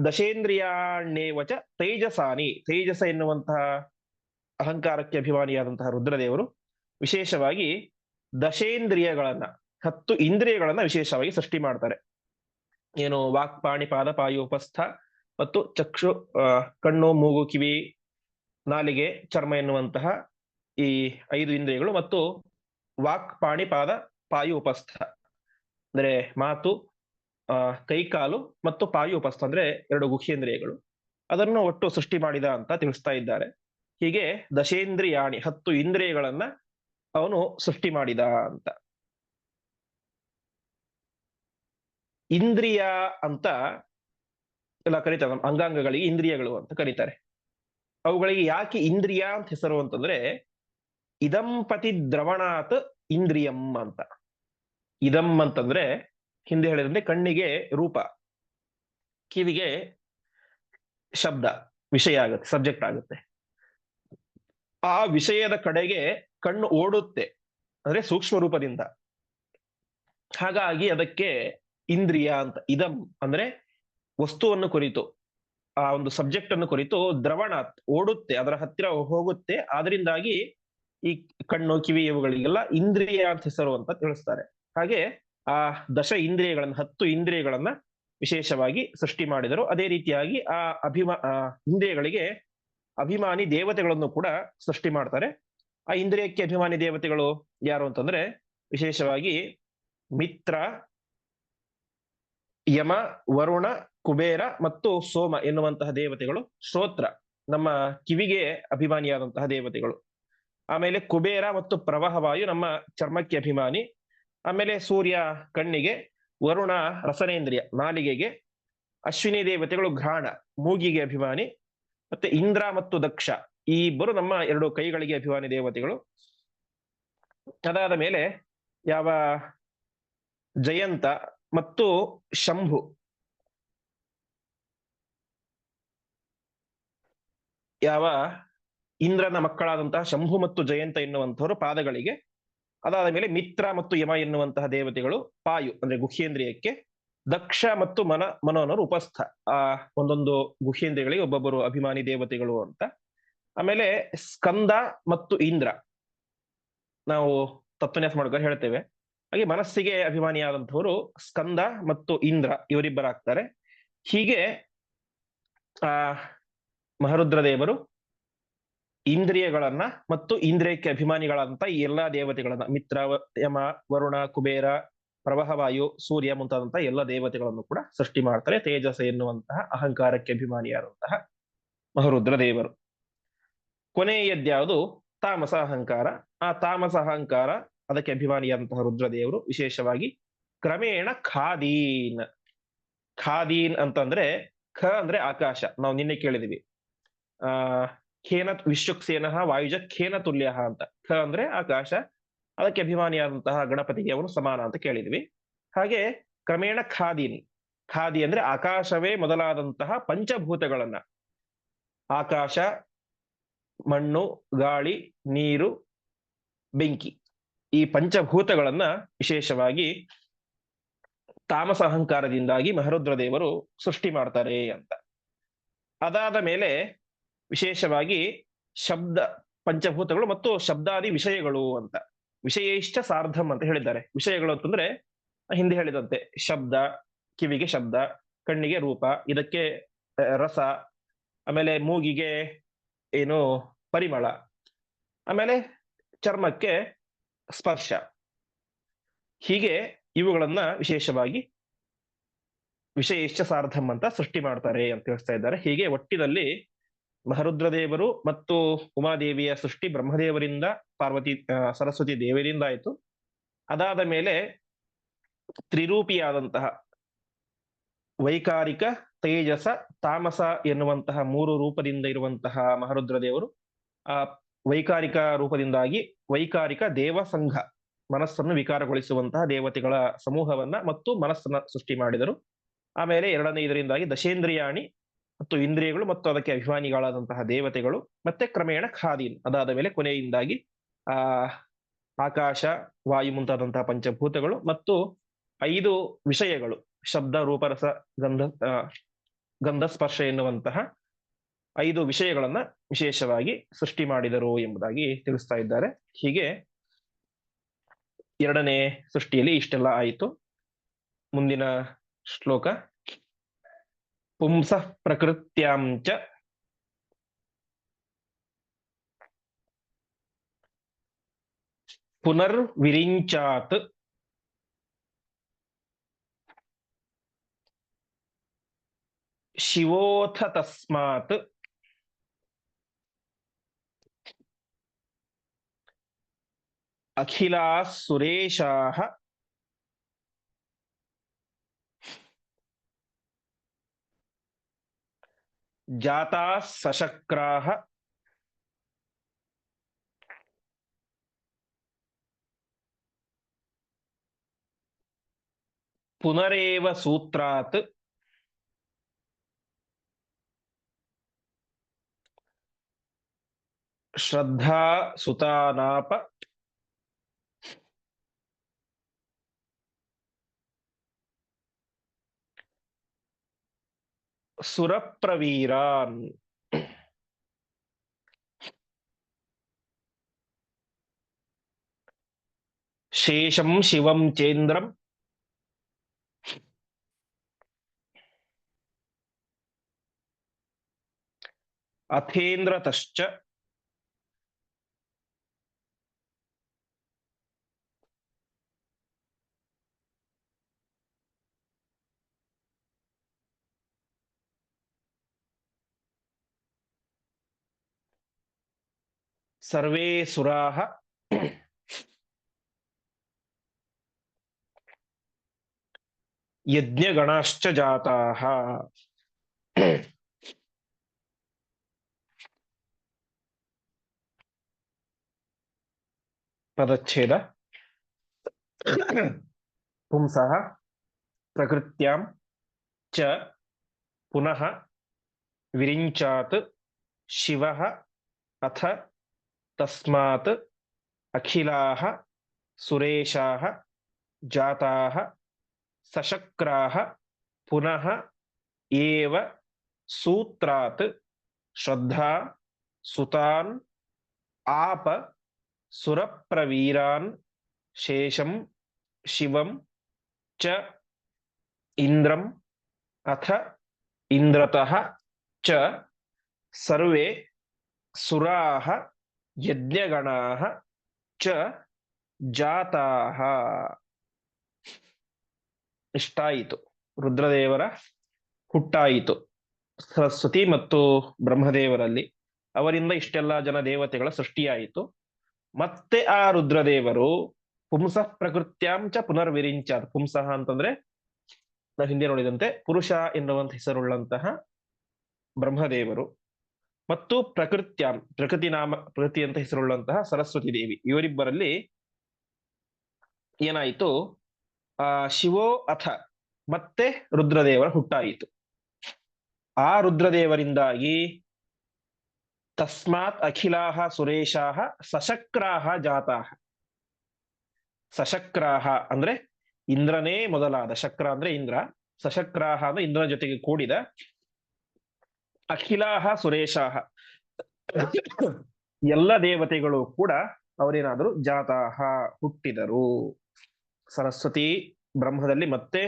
ದಶೇಂದ್ರಿಯಾಣ್ಯೇವಚ ತೈಜಸಾನಿ, ತೈಜಸ ಎನ್ನುವಂತಹ ಅಹಂಕಾರಕ್ಕೆ ಅಭಿಮಾನಿಯಾದಂತಹ ರುದ್ರದೇವರು ವಿಶೇಷವಾಗಿ ದಶೇಂದ್ರಿಯಗಳನ್ನ 10 ಇಂದ್ರಿಯಗಳನ್ನ ವಿಶೇಷವಾಗಿ ಸೃಷ್ಟಿ ಮಾಡ್ತಾರೆ. ಏನು ವಾಕ್ ಪಾಣಿ ಪಾದ ಪಾಯು ಉಪಸ್ಥ ಮತ್ತು ಚಕ್ಷು ಕಣ್ಣು ಮೂಗು ಕಿವಿ ನಾಲಿಗೆ ಚರ್ಮ ಎನ್ನುವಂತಹ ಈ 5 ಇಂದ್ರಿಯಗಳು ಮತ್ತು ವಾಕ್ ಪಾಣಿ ಪಾದ ಪಾಯು ಉಪಸ್ಥ ಅಂದ್ರೆ ಮಾತು ಕೈಕಾಲು ಮತ್ತು ಪಾಯು ಉಪಸ್ಥ ಅಂದ್ರೆ 2 ಗುಹ್ಯೇಂದ್ರಿಯಗಳು, ಅದನ್ನು ಒಟ್ಟು ಸೃಷ್ಟಿ ಮಾಡಿದ ಅಂತ ತಿಳಿಸ್ತಾ ಇದ್ದಾರೆ. ಹೀಗೆ ದಶೇಂದ್ರಿಯಾಣಿ 10 ಇಂದ್ರಿಯಗಳನ್ನ ಅವನು ಸೃಷ್ಟಿ ಮಾಡಿದ ಅಂತ. ಇಂದ್ರಿಯ ಅಂತ ಎಲ್ಲ ಕರೀತಾರೆ, ನಮ್ಮ ಅಂಗಾಂಗಗಳಿಗೆ ಇಂದ್ರಿಯಗಳು ಅಂತ ಕರೀತಾರೆ. ಅವುಗಳಿಗೆ ಯಾಕೆ ಇಂದ್ರಿಯ ಅಂತ ಹೆಸರು ಅಂತಂದ್ರೆ ಇದಂಪತಿ ದ್ರವಣಾತ್ ಇಂದ್ರಿಯಂ ಅಂತ. ಇದಂ ಅಂತಂದ್ರೆ ಹಿಂದೆ ಹೇಳಿದ್ರೆ ಕಣ್ಣಿಗೆ ರೂಪ, ಕಿವಿಗೆ ಶಬ್ದ, ವಿಷಯ ಆಗುತ್ತೆ, ಸಬ್ಜೆಕ್ಟ್ ಆಗುತ್ತೆ. ಆ ವಿಷಯದ ಕಡೆಗೆ ಕಣ್ಣು ಓಡುತ್ತೆ ಅಂದ್ರೆ ಸೂಕ್ಷ್ಮ ರೂಪದಿಂದ. ಹಾಗಾಗಿ ಅದಕ್ಕೆ ಇಂದ್ರಿಯ ಅಂತ. ಇದಂ ಅಂದ್ರೆ ವಸ್ತುವನ್ನು ಕುರಿತು, ಆ ಒಂದು ಸಬ್ಜೆಕ್ಟ್ ಅನ್ನು ಕುರಿತು ದ್ರವಣ ಓಡುತ್ತೆ, ಅದರ ಹತ್ತಿರ ಹೋಗುತ್ತೆ. ಆದ್ರಿಂದಾಗಿ ಈ ಕಣ್ಣು ಕಿವಿ ಇವುಗಳಿಗೆಲ್ಲ ಇಂದ್ರಿಯ ಅಂತ ಹೆಸರು ಅಂತ ತಿಳಿಸ್ತಾರೆ. ಹಾಗೆ ಆ ದಶ ಇಂದ್ರಿಯಗಳನ್ನ 10 ಇಂದ್ರಿಯಗಳನ್ನ ವಿಶೇಷವಾಗಿ ಸೃಷ್ಟಿ ಮಾಡಿದರು. ಅದೇ ರೀತಿಯಾಗಿ ಆ ಇಂದ್ರಿಯಗಳಿಗೆ ಅಭಿಮಾನಿ ದೇವತೆಗಳನ್ನು ಕೂಡ ಸೃಷ್ಟಿ ಮಾಡ್ತಾರೆ. ಆ ಇಂದ್ರಿಯಕ್ಕೆ ಅಭಿಮಾನಿ ದೇವತೆಗಳು ಯಾರು ಅಂತಂದ್ರೆ ವಿಶೇಷವಾಗಿ ಮಿತ್ರ, ಯಮ, ವರುಣ, ಕುಬೇರ ಮತ್ತು ಸೋಮ ಎನ್ನುವಂತಹ ದೇವತೆಗಳು. ಶ್ರೋತ್ರ ನಮ್ಮ ಕಿವಿಗೆ ಅಭಿಮಾನಿಯಾದಂತಹ ದೇವತೆಗಳು. ಆಮೇಲೆ ಕುಬೇರ ಮತ್ತು ಪ್ರವಾಹವಾಯು ನಮ್ಮ ಚರ್ಮಕ್ಕೆ ಅಭಿಮಾನಿ. ಆಮೇಲೆ ಸೂರ್ಯ ಕಣ್ಣಿಗೆ, ವರುಣ ರಸನೇಂದ್ರಿಯ ನಾಲಿಗೆಗೆ, ಅಶ್ವಿನಿ ದೇವತೆಗಳು ಘ್ರಾಣ ಮೂಗಿಗೆ ಅಭಿಮಾನಿ, ಮತ್ತೆ ಇಂದ್ರ ಮತ್ತು ದಕ್ಷ ಈ ಇಬ್ಬರು ನಮ್ಮ 2 ಕೈಗಳಿಗೆ ಅಭಿಮಾನಿ ದೇವತೆಗಳು. ಅದಾದ ಮೇಲೆ ಯಾವ ಜಯಂತ ಮತ್ತು ಶಂಭು, ಯಾವ ಇಂದ್ರನ ಮಕ್ಕಳಾದಂತಹ ಶಂಭು ಮತ್ತು ಜಯಂತ ಎನ್ನುವಂಥವರು ಪಾದಗಳಿಗೆ. ಅದಾದ ಮೇಲೆ ಮಿತ್ರ ಮತ್ತು ಯಮ ಎನ್ನುವಂತಹ ದೇವತೆಗಳು ಪಾಯು ಅಂದ್ರೆ ಗುಹ್ಯೇಂದ್ರಿಯಕ್ಕೆ. ದಕ್ಷ ಮತ್ತು ಮನೋನವರು ಉಪಸ್ಥ, ಆ ಒಂದೊಂದು ಗುಹ್ಯೇಂದ್ರಿಯಗಳಿಗೆ ಒಬ್ಬೊಬ್ಬರು ಅಭಿಮಾನಿ ದೇವತೆಗಳು ಅಂತ. ಆಮೇಲೆ ಸ್ಕಂದ ಮತ್ತು ಇಂದ್ರ ನಾವು ತತ್ವನ್ಯಾಸ ಮಾಡುವಾಗ ಹೇಳ್ತೇವೆ. ಹಾಗೆ ಮನಸ್ಸಿಗೆ ಅಭಿಮಾನಿಯಾದಂಥವರು ಸ್ಕಂದ ಮತ್ತು ಇಂದ್ರ ಇವರಿಬ್ಬರಾಗ್ತಾರೆ. ಹೀಗೆ ಆ ಮಹರುದ್ರ ದೇವರು ಇಂದ್ರಿಯಗಳನ್ನ ಮತ್ತು ಇಂದ್ರಿಯಕ್ಕೆ ಅಭಿಮಾನಿಗಳಂತ ಈ ಎಲ್ಲಾ ದೇವತೆಗಳನ್ನ ಮಿತ್ರ, ಯಮ, ವರುಣ, ಕುಬೇರ, ಪ್ರವಾಹವಾಯು, ಸೂರ್ಯ ಮುಂತಾದಂತಹ ಎಲ್ಲ ದೇವತೆಗಳನ್ನು ಕೂಡ ಸೃಷ್ಟಿ ಮಾಡ್ತಾರೆ. ತೇಜಸ ಎನ್ನುವಂತಹ ಅಹಂಕಾರಕ್ಕೆ ಅಭಿಮಾನಿಯಾದಂತಹ ಮಹರುದ್ರ ದೇವರು. ಕೊನೆಯದ್ಯಾವುದು ತಾಮಸ ಅಹಂಕಾರ. ಆ ತಾಮಸ ಅಹಂಕಾರ ಅದಕ್ಕೆ ಅಭಿಮಾನಿಯಾದಂತಹ ರುದ್ರದೇವರು ವಿಶೇಷವಾಗಿ ಕ್ರಮೇಣ ಖಾದೀನ್. ಖಾದೀನ್ ಅಂತಂದ್ರೆ ಖ ಅಂದ್ರೆ ಆಕಾಶ, ನಾವು ನಿನ್ನೆ ಕೇಳಿದಿವಿ. ಖೇನ ವಿಶ್ವಕ್ಸೇನಃ ವಾಯುಜ ಖೇನ ತುಲ್ಯ ಅಂತ. ಖ ಅಂದ್ರೆ ಆಕಾಶ, ಅದಕ್ಕೆ ಅಭಿಮಾನಿಯಾದಂತಹ ಗಣಪತಿಗೆ ಅವನು ಸಮಾನ ಅಂತ ಕೇಳಿದ್ವಿ. ಹಾಗೆ ಕ್ರಮೇಣ ಖಾದೀನಿ, ಖಾದಿ ಅಂದ್ರೆ ಆಕಾಶವೇ ಮೊದಲಾದಂತಹ ಪಂಚಭೂತಗಳನ್ನ, ಆಕಾಶ, ಮಣ್ಣು, ಗಾಳಿ, ನೀರು, ಬೆಂಕಿ, ಈ ಪಂಚಭೂತಗಳನ್ನ ವಿಶೇಷವಾಗಿ ತಾಮಸ ಅಹಂಕಾರದಿಂದಾಗಿ ಮಹರುದ್ರ ದೇವರು ಸೃಷ್ಟಿ ಮಾಡ್ತಾರೆ ಅಂತ. ಅದಾದ ಮೇಲೆ ವಿಶೇಷವಾಗಿ ಶಬ್ದ ಪಂಚಭೂತಗಳು ಮತ್ತು ಶಬ್ದಾದಿ ವಿಷಯಗಳು ಅಂತ. ವಿಷಯೈಶ್ಚ ಸಾರ್ಧಂ ಅಂತ ಹೇಳಿದ್ದಾರೆ. ವಿಷಯಗಳು ಅಂತಂದ್ರೆ ಹಿಂದೆ ಹೇಳಿದಂತೆ ಶಬ್ದ, ಕಿವಿಗೆ ಶಬ್ದ, ಕಣ್ಣಿಗೆ ರೂಪ, ಇದಕ್ಕೆ ರಸ, ಆಮೇಲೆ ಮೂಗಿಗೆ ಏನು ಪರಿಮಳ, ಆಮೇಲೆ ಚರ್ಮಕ್ಕೆ ಸ್ಪರ್ಶ. ಹೀಗೆ ಇವುಗಳನ್ನ ವಿಶೇಷವಾಗಿ ವಿಷಯೈಶ್ಚ ಸಾರ್ಧಂ ಅಂತ ಸೃಷ್ಟಿ ಮಾಡ್ತಾರೆ ಅಂತ ತಿಳಿಸ್ತಾ ಇದ್ದಾರೆ. ಹೀಗೆ ಒಟ್ಟಿನಲ್ಲಿ ಮಹರುದ್ರ ದೇವರು ಮತ್ತು ಉಮಾದೇವಿಯ ಸೃಷ್ಟಿ ಬ್ರಹ್ಮದೇವರಿಂದ, ಪಾರ್ವತಿ ಸರಸ್ವತಿ ದೇವರಿಂದ ಆಯಿತು. ಅದಾದ ಮೇಲೆ ತ್ರಿರೂಪಿಯಾದಂತಹ ವೈಕಾರಿಕ, ತೇಜಸ, ತಾಮಸ ಎನ್ನುವಂತಹ ಮೂರು ರೂಪದಿಂದ ಇರುವಂತಹ ಮಹರುದ್ರ ದೇವರು ಆ ವೈಕಾರಿಕ ರೂಪದಿಂದಾಗಿ ವೈಕಾರಿಕ ದೇವ ಸಂಘ, ಮನಸ್ಸನ್ನು ವಿಕಾರಗೊಳಿಸುವಂತಹ ದೇವತೆಗಳ ಸಮೂಹವನ್ನ ಮತ್ತು ಮನಸ್ಸನ್ನ ಸೃಷ್ಟಿ ಮಾಡಿದರು. ಆಮೇಲೆ ಎರಡನೇ ಇದರಿಂದಾಗಿ ದಶೇಂದ್ರಿಯಾಣಿ ಮತ್ತು ಇಂದ್ರಿಯಗಳು ಮತ್ತು ಅದಕ್ಕೆ ಅಭಿಮಾನಿಗಳಾದಂತಹ ದೇವತೆಗಳು, ಮತ್ತೆ ಕ್ರಮೇಣ ಖಾದೀನ್, ಅದಾದ ಮೇಲೆ ಕೊನೆಯಿಂದಾಗಿ ಆ ಆಕಾಶ, ವಾಯು ಮುಂತಾದಂತಹ ಪಂಚಭೂತಗಳು ಮತ್ತು 5 ವಿಷಯಗಳು, ಶಬ್ದ, ರೂಪರಸ, ಗಂಧ ಸ್ಪರ್ಶ ಎನ್ನುವಂತಹ 5 ವಿಷಯಗಳನ್ನ ವಿಶೇಷವಾಗಿ ಸೃಷ್ಟಿ ಮಾಡಿದರು ಎಂಬುದಾಗಿ ತಿಳಿಸ್ತಾ ಇದ್ದಾರೆ. ಹೀಗೆ ಎರಡನೇ ಸೃಷ್ಟಿಯಲ್ಲಿ ಇಷ್ಟೆಲ್ಲ ಆಯಿತು. ಮುಂದಿನ ಶ್ಲೋಕ ಪುಂಸಃ ಪ್ರಕೃತ್ಯಾಂಚ ಪುನರ್ವಿರಿಂಚಾತ್ ಶಿವೋಥ ತಸ್ಮಾತ್ ಅಖಿಲಾಃ ಸುರೇಶಾಃ ಜಾತಾಃ ಸಶಕ್ರಾಃ ಪುನರೇವ ಸೂತ್ರಾತ್ ಶ್ರದ್ಧಾ ಸುತಾನಾಪ ಸುರಪ್ರವೀರಾನ್. ಶೇಷಂ ಶಿವಂ ಚೇಂದ್ರಂ ಅಥೇಂದ್ರತಶ್ಚ ಸರ್ವೇ ಸುರಾಃ ಯಜ್ಞಗಣಾಶ್ಚ ಜಾತಾಃ. ಪದಚ್ಛೇದ ಪುಂಸಃ ಪ್ರಕೃತ್ಯಾಂ ಚ ಪುನಃ ವಿರಿಂಚಾತ್ ಶಿವಃ ಅಥ ತಸ್ಮಾತ್ ಅಖಿಲಾಃ ಸುರೇಶಾಃ ಜಾತಾಃ ಸಶಕ್ರಾಃ ಪುನಃ ಏವ ಸೂತ್ರಾತ್ ಶ್ರದ್ಧಾ ಸುತಾನ್ ಆಪ ಸುರಪ್ರವೀರಾನ್ ಶೇಷಂ ಶಿವಂ ಚ ಇಂದ್ರಂ ಅಥ ಇಂದ್ರತಃ ಚ ಸರ್ವೇ ಸುರಾಃ ಯಜ್ಞಗಣಾಃ ಚ ಜಾತಾಃ. ಇಷ್ಟಾಯಿತು, ರುದ್ರದೇವರ ಹುಟ್ಟಾಯಿತು ಸರಸ್ವತಿ ಮತ್ತು ಬ್ರಹ್ಮದೇವರಲ್ಲಿ. ಅವರಿಂದ ಇಷ್ಟೆಲ್ಲ ಜನ ದೇವತೆಗಳ ಸೃಷ್ಟಿಯಾಯಿತು. ಮತ್ತೆ ಆ ರುದ್ರದೇವರು ಪುಂಸಃ ಪ್ರಕೃತ್ಯಾಂಚ ಪುನರ್ವಿರಿಂಚಾತ್. ಪುಂಸಃ ಅಂತಂದ್ರೆ ನಾವು ಹಿಂದೆ ನೋಡಿದಂತೆ ಪುರುಷ ಎನ್ನುವಂತ ಹೆಸರುಳ್ಳಂತಹ ಬ್ರಹ್ಮದೇವರು ಮತ್ತು ಪ್ರಕೃತ್ಯಾಂ ಪ್ರಕೃತಿ ಅಂತ ಹೆಸರುಳ್ಳಂತಹ ಸರಸ್ವತಿ ದೇವಿ, ಇವರಿಬ್ಬರಲ್ಲಿ ಏನಾಯಿತು, ಶಿವೋ ಅಥ ಮತ್ತೆ ರುದ್ರದೇವರ ಹುಟ್ಟಾಯಿತು. ಆ ರುದ್ರದೇವರಿಂದಾಗಿ ತಸ್ಮಾತ್ ಅಖಿಲಾಹ ಸುರೇಶಾಹ ಸಶಕ್ರಾಹ ಜಾತಾಹ. ಸಶಕ್ರಾಹ ಅಂದ್ರೆ ಇಂದ್ರನೇ ಮೊದಲಾದ, ಶಕ್ರ ಅಂದ್ರೆ ಇಂದ್ರ, ಸಶಕ್ರಾಹ ಅಂದ್ರೆ ಇಂದ್ರನ ಜೊತೆಗೆ ಕೂಡಿದ ಅಖಿಲಾಹ ಸುರೇಶಾಹ ಎಲ್ಲ ದೇವತೆಗಳು ಕೂಡ ಅವರೇನಾದರೂ ಜಾತಾಹ ಹುಟ್ಟಿದರು. ಸರಸ್ವತಿ ಬ್ರಹ್ಮದಲ್ಲಿ ಮತ್ತೆ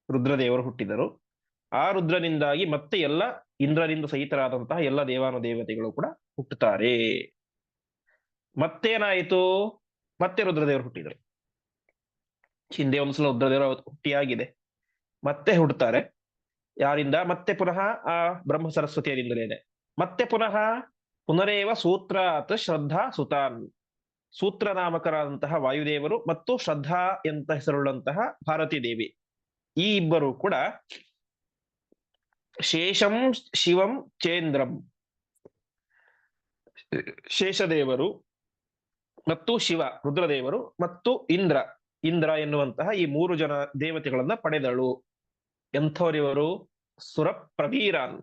ರುದ್ರದೇವರು ಹುಟ್ಟಿದರು. ಆ ರುದ್ರನಿಂದಾಗಿ ಮತ್ತೆ ಎಲ್ಲ ಇಂದ್ರನಿಂದ ಸಹಿತರಾದಂತಹ ಎಲ್ಲ ದೇವಾನು ದೇವತೆಗಳು ಕೂಡ ಹುಟ್ಟುತ್ತಾರೆ. ಮತ್ತೇನಾಯಿತು, ಮತ್ತೆ ರುದ್ರದೇವರು ಹುಟ್ಟಿದರು. ಹಿಂದೆ ಒಂದ್ಸಲ ರುದ್ರದೇವರ ಹುಟ್ಟಿಯಾಗಿದೆ, ಮತ್ತೆ ಹುಟ್ಟುತ್ತಾರೆ. ಯಾರಿಂದ? ಮತ್ತೆ ಪುನಃ ಆ ಬ್ರಹ್ಮ ಸರಸ್ವತಿಯರಿಂದಲೇ. ಮತ್ತೆ ಪುನಃ ಪುನರೇವ ಸೂತ್ರಾತ್ ಶ್ರದ್ಧಾ ಸುತಾನ್, ಸೂತ್ರ ನಾಮಕರಾದಂತಹ ವಾಯುದೇವರು ಮತ್ತು ಶ್ರದ್ಧಾ ಎಂತ ಹೆಸರುಳ್ಳಂತಹ ಭಾರತೀ ದೇವಿ, ಈ ಇಬ್ಬರು ಕೂಡ ಶೇಷಂ ಶಿವಂ ಚೇಂದ್ರಂ, ಶೇಷದೇವರು ಮತ್ತು ಶಿವ ರುದ್ರದೇವರು ಮತ್ತು ಇಂದ್ರ, ಇಂದ್ರ ಎನ್ನುವಂತಹ ಈ ಮೂರು ಜನ ದೇವತೆಗಳನ್ನ ಪಡೆದಳು. ಎಂಥವರಿವರು? ಸುರಪ್ರವೀರಾನ್,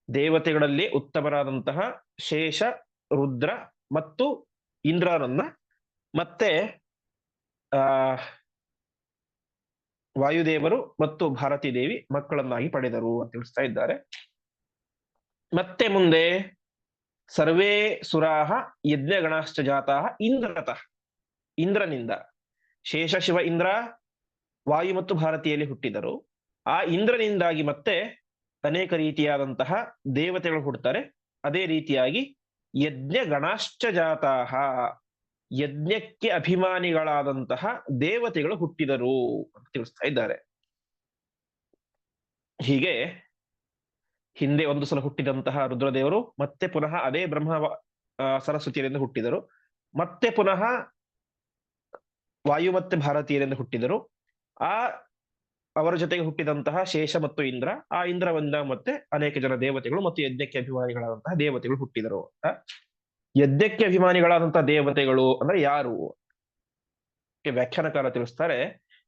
ದೇವತೆಗಳಲ್ಲಿ ಉತ್ತಮರಾದಂತಹ ಶೇಷ, ರುದ್ರ ಮತ್ತು ಇಂದ್ರನನ್ನ ಮತ್ತೆ ಆ ವಾಯುದೇವರು ಮತ್ತು ಭಾರತೀ ದೇವಿ ಮಕ್ಕಳನ್ನಾಗಿ ಪಡೆದರು ಅಂತ ತಿಳಿಸ್ತಾ ಇದ್ದಾರೆ. ಮತ್ತೆ ಮುಂದೆ ಸರ್ವೇ ಸುರಾಹ ಯಜ್ಞಗಣಾಶ್ಚ ಜಾತಾಹ ಇಂದ್ರತಃ, ಇಂದ್ರನಿಂದ ಶೇಷ ಶಿವ ಇಂದ್ರ ವಾಯು ಮತ್ತು ಭಾರತೀಯಲ್ಲಿ ಹುಟ್ಟಿದರು. ಆ ಇಂದ್ರನಿಂದಾಗಿ ಮತ್ತೆ ಅನೇಕ ರೀತಿಯಾದಂತಹ ದೇವತೆಗಳು ಹುಡ್ತಾರೆ. ಅದೇ ರೀತಿಯಾಗಿ ಯಜ್ಞ ಗಣಾಶ್ಚ ಜಾತಾಹ, ಯಜ್ಞಕ್ಕೆ ಅಭಿಮಾನಿಗಳಾದಂತಹ ದೇವತೆಗಳು ಹುಟ್ಟಿದರು ಅಂತ ತಿಳಿಸ್ತಾ ಇದ್ದಾರೆ. ಹೀಗೆ ಹಿಂದೆ ಒಂದು ಸಲ ಹುಟ್ಟಿದಂತಹ ರುದ್ರದೇವರು ಮತ್ತೆ ಪುನಃ ಅದೇ ಬ್ರಹ್ಮ ಸರಸ್ವತಿಯರಿಂದ ಹುಟ್ಟಿದರು. ಮತ್ತೆ ಪುನಃ ವಾಯು ಮತ್ತೆ ಭಾರತೀಯರಿಂದ ಹುಟ್ಟಿದರು. ಆ ಅವರ ಜೊತೆಗೆ ಹುಟ್ಟಿದಂತಹ ಶೇಷ ಮತ್ತು ಇಂದ್ರ, ಆ ಇಂದ್ರವಂದ ಮತ್ತೆ ಅನೇಕ ಜನ ದೇವತೆಗಳು ಮತ್ತು ಯಜ್ಞಕ್ಕೆ ಅಭಿಮಾನಿಗಳಾದಂತಹ ದೇವತೆಗಳು ಹುಟ್ಟಿದರು ಅಂತ. ಯಜ್ಞಕ್ಕೆ ಅಭಿಮಾನಿಗಳಾದಂತಹ ದೇವತೆಗಳು ಅಂದ್ರೆ ಯಾರು? ವ್ಯಾಖ್ಯಾನಕಾರ ತಿಳಿಸ್ತಾರೆ.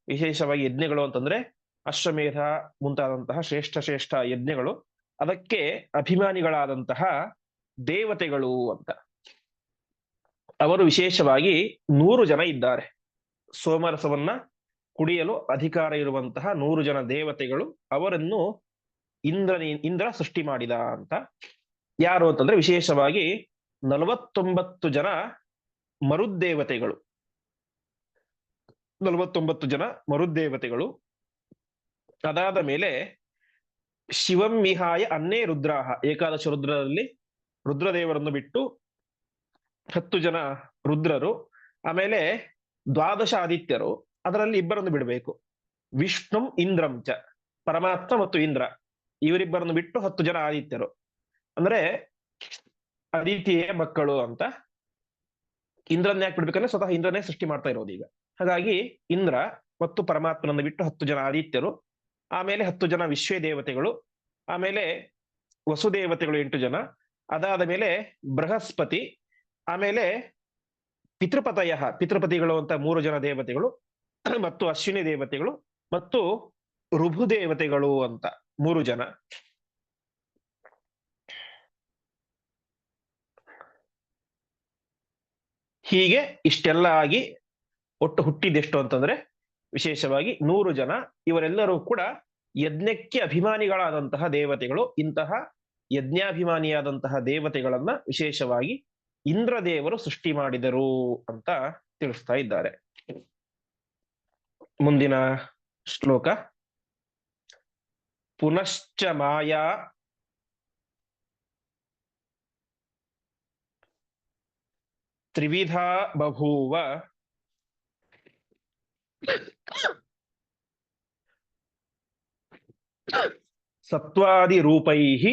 ವಿಶೇಷವಾಗಿ ಯಜ್ಞಗಳು ಅಂತಂದ್ರೆ ಅಶ್ವಮೇಧ ಮುಂತಾದಂತಹ ಶ್ರೇಷ್ಠ ಶ್ರೇಷ್ಠ ಯಜ್ಞಗಳು, ಅದಕ್ಕೆ ಅಭಿಮಾನಿಗಳಾದಂತಹ ದೇವತೆಗಳು ಅಂತ. ಅವರು ವಿಶೇಷವಾಗಿ 100 ಜನ ಇದ್ದಾರೆ. ಸೋಮರಸವನ್ನ ಕುಡಿಯಲು ಅಧಿಕಾರ ಇರುವಂತಹ 100 ಜನ ದೇವತೆಗಳು, ಅವರನ್ನು ಇಂದ್ರ ಸೃಷ್ಟಿ ಮಾಡಿದ ಅಂತ. ಯಾರು ಅಂತಂದ್ರೆ ವಿಶೇಷವಾಗಿ 49 ಜನ ಮರುದ್ದೇವತೆಗಳು, 49 ಜನ ಮರುದ್ದೇವತೆಗಳು. ಅದಾದ ಮೇಲೆ ಶಿವಂ ವಿಹಾಯ ಅನ್ನೇ ರುದ್ರಾಹ, ಏಕಾದಶ ರುದ್ರರಲ್ಲಿ ರುದ್ರದೇವರನ್ನು ಬಿಟ್ಟು 10 ಜನ ರುದ್ರರು. ಆಮೇಲೆ 12 ಆದಿತ್ಯರು, ಅದರಲ್ಲಿ ಇಬ್ಬರನ್ನು ಬಿಡಬೇಕು. ವಿಷ್ಣುಂ ಇಂದ್ರಂ ಚ, ಪರಮಾತ್ಮ ಮತ್ತು ಇಂದ್ರ, ಇವರಿಬ್ಬರನ್ನು ಬಿಟ್ಟು 10 ಜನ ಆದಿತ್ಯರು. ಅಂದ್ರೆ ಅದಿತಿಯ ಮಕ್ಕಳು ಅಂತ. ಇಂದ್ರನ್ನ ಯಾಕೆ ಬಿಡ್ಬೇಕಂದ್ರೆ ಸ್ವತಃ ಇಂದ್ರನೇ ಸೃಷ್ಟಿ ಮಾಡ್ತಾ ಇರೋದು ಈಗ. ಹಾಗಾಗಿ ಇಂದ್ರ ಮತ್ತು ಪರಮಾತ್ಮನನ್ನು ಬಿಟ್ಟು 10 ಜನ ಆದಿತ್ಯರು, ಆಮೇಲೆ 10 ಜನ ವಿಶ್ವೇ ದೇವತೆಗಳು, ಆಮೇಲೆ ವಸುದೇವತೆಗಳು 8 ಜನ, ಅದಾದ ಮೇಲೆ ಬೃಹಸ್ಪತಿ, ಆಮೇಲೆ ಪಿತೃಪತಿಗಳು ಅಂತ 3 ಜನ ದೇವತೆಗಳು, ಮತ್ತು ಅಶ್ವಿನಿ ದೇವತೆಗಳು ಮತ್ತು ಋಭು ದೇವತೆಗಳು ಅಂತ 3 ಜನ. ಹೀಗೆ ಇಷ್ಟೆಲ್ಲ ಆಗಿ ಒಟ್ಟು ಹುಟ್ಟಿದೆಷ್ಟು ಅಂತಂದ್ರೆ ವಿಶೇಷವಾಗಿ 100 ಜನ. ಇವರೆಲ್ಲರೂ ಕೂಡ ಯಜ್ಞಕ್ಕೆ ಅಭಿಮಾನಿಗಳಾದಂತಹ ದೇವತೆಗಳು. ಇಂತಹ ಯಜ್ಞಾಭಿಮಾನಿಯಾದಂತಹ ದೇವತೆಗಳನ್ನ ವಿಶೇಷವಾಗಿ ಇಂದ್ರದೇವರು ಸೃಷ್ಟಿ ಮಾಡಿದರು ಅಂತ ತಿಳಿಸ್ತಾ ಇದ್ದಾರೆ. ಮುಂದಿನ ಶ್ಲೋಕ. ಪುನಶ್ಚ ಮಾಯಾ ತ್ರಿವಿಧ ಬಭೂವ ಸತ್ವಾದಿ ರೂಪೈಃ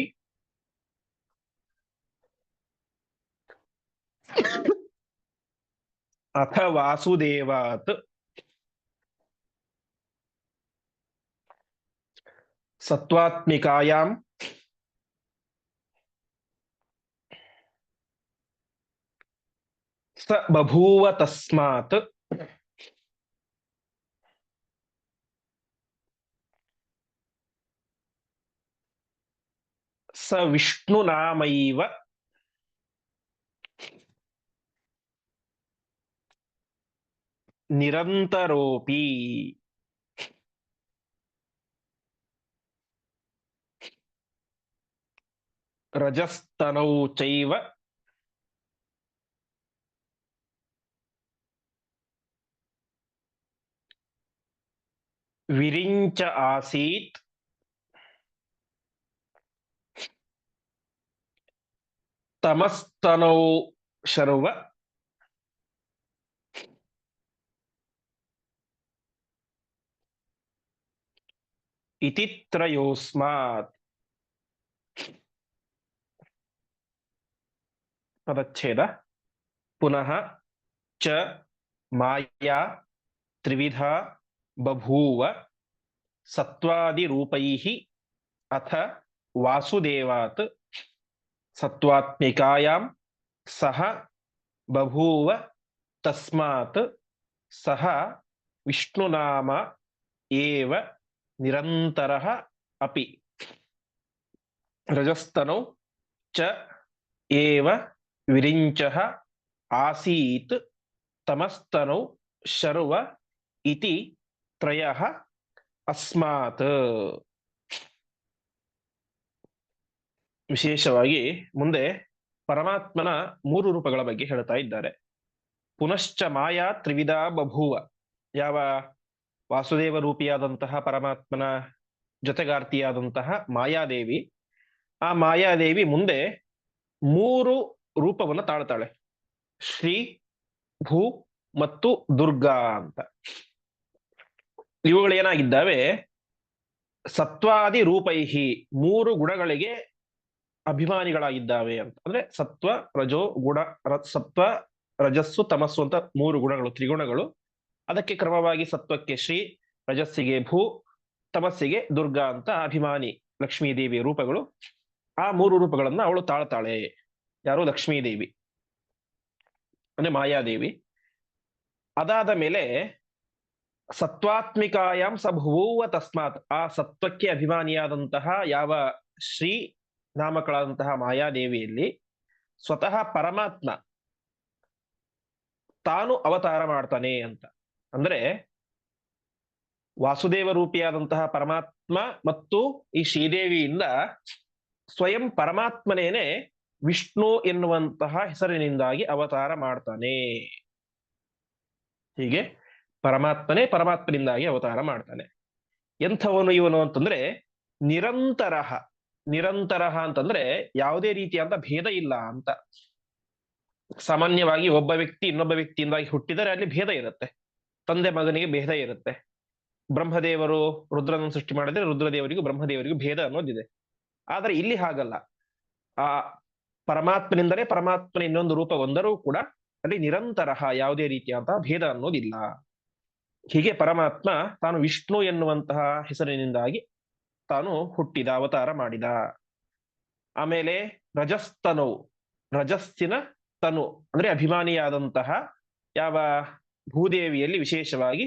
ಅಥ ವಾಸುದೇವಾತ್ ಸತ್ವಾತ್ಮಿಕಾಯಾಂ ಸ ಬಭೂವ ತಸ್ಮಾತ್ ಸ ವಿಷ್ಣುನಾಮೈವ ನಿರಂತರೋಪಿ ರಜಸ್ತನೌ ಚೈವ ವಿರಿಂಚ ಆಸೀತ್ ತಮಸ್ತನೌ ಶರ್ವ ಇತಿ ತ್ರಯೋಸ್ಮಾತ್. ಪದಚ್ಛೇದ. ಪುನಃ ಚ ಮಾಯಾ ತ್ರಿವಿಧಾ ಬಭೂವ ಸತ್ವಾದಿರೂಪೈಃ ಅಥ ವಾಸುದೇವಾತ್ ಸತ್ವಾತ್ಮಿಕಾಯಾಂ ಸಹ ಬಭೂವ ತಸ್ಮಾತ್ ಸಹ ವಿಷ್ಣುನಾಮ ಏವ ನಿರಂತರಃ ಅಪಿ ರಜಸ್ತನೌ ಚ ಏವ ವಿರಿಂಚಃ ಆಸೀತ್ ತಮಸ್ತನೌ ಶರ್ವ ಇತಿ ತ್ರಯಃ ಅಸ್ಮಾತ್. ವಿಶೇಷವಾಗಿ ಮುಂದೆ ಪರಮಾತ್ಮನ ಮೂರು ರೂಪಗಳ ಬಗ್ಗೆ ಹೇಳ್ತಾ ಇದ್ದಾರೆ. ಪುನಶ್ಚ ಮಾಯಾ ತ್ರಿವಿಧಾ ಬಭೂವ. ಯಾವ ವಾಸುದೇವ ರೂಪಿಯಾದಂತಹ ಪರಮಾತ್ಮನ ಜೊತೆಗಾರ್ತಿಯಾದಂತಹ ಮಾಯಾದೇವಿ, ಆ ಮಾಯಾದೇವಿ ಮುಂದೆ ಮೂರು ರೂಪವನ್ನು ತಾಳ್ತಾಳೆ. ಶ್ರೀ, ಭೂ ಮತ್ತು ದುರ್ಗಾ ಅಂತ. ಇವುಗಳು ಏನಾಗಿದ್ದಾವೆ? ಸತ್ವಾದಿ ರೂಪೈಹಿ, ಮೂರು ಗುಣಗಳಿಗೆ ಅಭಿಮಾನಿಗಳಾಗಿದ್ದಾವೆ ಅಂತ. ಅಂದ್ರೆ ಸತ್ವ, ರಜೋ, ಗುಣ, ಸತ್ವ, ರಜಸ್ಸು, ತಮಸ್ಸು ಅಂತ ಮೂರು ಗುಣಗಳು, ತ್ರಿಗುಣಗಳು. ಅದಕ್ಕೆ ಕ್ರಮವಾಗಿ ಸತ್ವಕ್ಕೆ ಶ್ರೀ, ರಜಸ್ಸಿಗೆ ಭೂ, ತಮಸ್ಸಿಗೆ ದುರ್ಗಾ ಅಂತ ಅಭಿಮಾನಿ ಲಕ್ಷ್ಮೀದೇವಿಯ ರೂಪಗಳು. ಆ ಮೂರು ರೂಪಗಳನ್ನ ಅವಳು ತಾಳ್ತಾಳೆ. ಯಾರು? ಲಕ್ಷ್ಮೀದೇವಿ ಅಂದ್ರೆ ಮಾಯಾದೇವಿ. ಅದಾದ ಮೇಲೆ ಸತ್ವಾತ್ಮಿಕಾಯಾಂ ಸಭೂವ ತಸ್ಮಾತ್, ಆ ಸತ್ವಕ್ಕೆ ಅಭಿಮಾನಿಯಾದಂತಹ ಯಾವ ಶ್ರೀ ನಾಮಕಳಾದಂತಹ ಮಾಯಾದೇವಿಯಲ್ಲಿ ಸ್ವತಃ ಪರಮಾತ್ಮ ತಾನು ಅವತಾರ ಮಾಡ್ತಾನೆ ಅಂತ. ಅಂದ್ರೆ ವಾಸುದೇವ ರೂಪಿಯಾದಂತಹ ಪರಮಾತ್ಮ ಮತ್ತು ಈ ಶ್ರೀದೇವಿಯಿಂದ ಸ್ವಯಂ ಪರಮಾತ್ಮನೇನೆ ವಿಷ್ಣು ಎನ್ನುವಂತಹ ಹೆಸರಿನಿಂದಾಗಿ ಅವತಾರ ಮಾಡ್ತಾನೆ. ಹೀಗೆ ಪರಮಾತ್ಮನೇ ಪರಮಾತ್ಮನಿಂದಾಗಿ ಅವತಾರ ಮಾಡ್ತಾನೆ. ಎಂಥವನು ಇವನು ಅಂತಂದ್ರೆ ನಿರಂತರ. ನಿರಂತರ ಅಂತಂದ್ರೆ ಯಾವುದೇ ರೀತಿಯಾದ ಭೇದ ಇಲ್ಲ ಅಂತ. ಸಾಮಾನ್ಯವಾಗಿ ಒಬ್ಬ ವ್ಯಕ್ತಿ ಇನ್ನೊಬ್ಬ ವ್ಯಕ್ತಿಯಿಂದಾಗಿ ಹುಟ್ಟಿದರೆ ಅಲ್ಲಿ ಭೇದ ಇರುತ್ತೆ. ತಂದೆ ಮಗನಿಗೆ ಭೇದ ಇರುತ್ತೆ. ಬ್ರಹ್ಮದೇವರು ರುದ್ರನನ್ನು ಸೃಷ್ಟಿ ಮಾಡಿದ್ರೆ ರುದ್ರದೇವರಿಗೂ ಬ್ರಹ್ಮದೇವರಿಗೂ ಭೇದ ಅನ್ನೋದಿದೆ. ಆದ್ರೆ ಇಲ್ಲಿ ಹಾಗಲ್ಲ. ಆ ಪರಮಾತ್ಮನಿಂದಲೇ ಪರಮಾತ್ಮನ ಇನ್ನೊಂದು ರೂಪ ಒಂದರೂ ಕೂಡ ಅಲ್ಲಿ ನಿರಂತರ ಯಾವುದೇ ರೀತಿಯಾದಂತಹ ಭೇದ ಅನ್ನೋದಿಲ್ಲ. ಹೀಗೆ ಪರಮಾತ್ಮ ತಾನು ವಿಷ್ಣು ಎನ್ನುವಂತಹ ಹೆಸರಿನಿಂದಾಗಿ ತಾನು ಹುಟ್ಟಿದ, ಅವತಾರ ಮಾಡಿದ. ಆಮೇಲೆ ರಜಸ್ತನು, ರಜಸ್ಸಿನ ತನು ಅಂದ್ರೆ ಅಭಿಮಾನಿಯಾದಂತಹ ಯಾವ ಭೂದೇವಿಯಲ್ಲಿ ವಿಶೇಷವಾಗಿ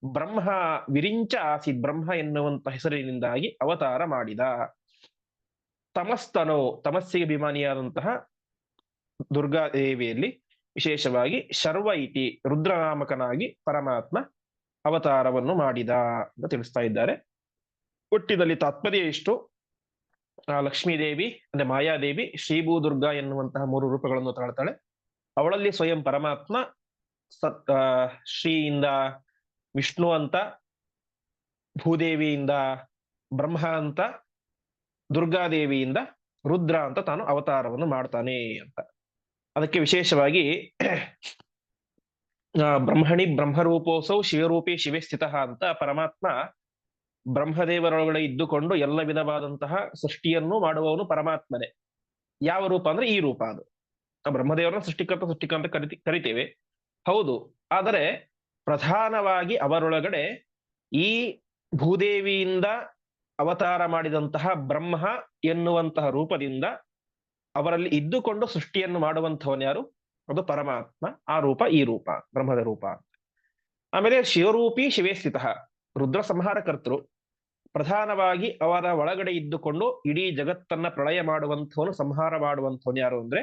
ಬ್ರಹ್ಮ ವಿರಿಂಚ ಆಸೀತ್, ಬ್ರಹ್ಮ ಎನ್ನುವಂತಹ ಹೆಸರಿನಿಂದಾಗಿ ಅವತಾರ ಮಾಡಿದ. ತಮಸ್ತನು, ತಮಸ್ಸಿಗೆ ಅಭಿಮಾನಿಯಾದಂತಹ ದುರ್ಗಾದೇವಿಯಲ್ಲಿ ವಿಶೇಷವಾಗಿ ಶರ್ವ ಇತಿ, ರುದ್ರನಾಮಕನಾಗಿ ಪರಮಾತ್ಮ ಅವತಾರವನ್ನು ಮಾಡಿದ ಅಂತ ತಿಳಿಸ್ತಾ ಇದ್ದಾರೆ. ಒಟ್ಟಿನಲ್ಲಿ ತಾತ್ಪರ್ಯ ಇಷ್ಟು. ಲಕ್ಷ್ಮೀದೇವಿ ಅಂದ್ರೆ ಮಾಯಾದೇವಿ ಶ್ರೀಭೂ ದುರ್ಗಾ ಎನ್ನುವಂತಹ ಮೂರು ರೂಪಗಳನ್ನು ತಾಳ್ತಾಳೆ. ಅವಳಲ್ಲಿ ಸ್ವಯಂ ಪರಮಾತ್ಮ ಶ್ರೀಯಿಂದ ವಿಷ್ಣು ಅಂತ, ಭೂದೇವಿಯಿಂದ ಬ್ರಹ್ಮ ಅಂತ, ದುರ್ಗಾದೇವಿಯಿಂದ ರುದ್ರ ಅಂತ ತಾನು ಅವತಾರವನ್ನು ಮಾಡ್ತಾನೆ ಅಂತ. ಅದಕ್ಕೆ ವಿಶೇಷವಾಗಿ ಬ್ರಹ್ಮಣಿ ಬ್ರಹ್ಮರೂಪೋಸೌ ಶಿವರೂಪಿ ಶಿವೆ ಸ್ಥಿತ ಅಂತ ಪರಮಾತ್ಮ ಬ್ರಹ್ಮದೇವರೊಳಗಡೆ ಇದ್ದುಕೊಂಡು ಎಲ್ಲ ವಿಧವಾದಂತಹ ಸೃಷ್ಟಿಯನ್ನು ಮಾಡುವವನು ಪರಮಾತ್ಮನೇ. ಯಾವ ರೂಪ ಅಂದ್ರೆ ಈ ರೂಪ. ಅದು ಬ್ರಹ್ಮದೇವರನ್ನ ಸೃಷ್ಟಿಕರ್ತ ಕರಿತೇವೆ, ಹೌದು. ಆದರೆ ಪ್ರಧಾನವಾಗಿ ಅವರೊಳಗಡೆ ಈ ಭೂದೇವಿಯಿಂದ ಅವತಾರ ಮಾಡಿದಂತಹ ಬ್ರಹ್ಮ ಎನ್ನುವಂತಹ ರೂಪದಿಂದ ಅವರಲ್ಲಿ ಇದ್ದುಕೊಂಡು ಸೃಷ್ಟಿಯನ್ನು ಮಾಡುವಂಥವನು ಯಾರು? ಅದು ಪರಮಾತ್ಮ. ಆ ರೂಪ ಈ ರೂಪ ಬ್ರಹ್ಮದ ರೂಪ. ಆಮೇಲೆ ಶಿವರೂಪಿ ಶಿವೇ ಸ್ಥಿತ, ರುದ್ರ ಸಂಹಾರ ಕರ್ತೃ. ಪ್ರಧಾನವಾಗಿ ಅವರ ಒಳಗಡೆ ಇದ್ದುಕೊಂಡು ಇಡೀ ಜಗತ್ತನ್ನ ಪ್ರಳಯ ಮಾಡುವಂಥವನು, ಸಂಹಾರ ಮಾಡುವಂಥವನು ಯಾರು ಅಂದ್ರೆ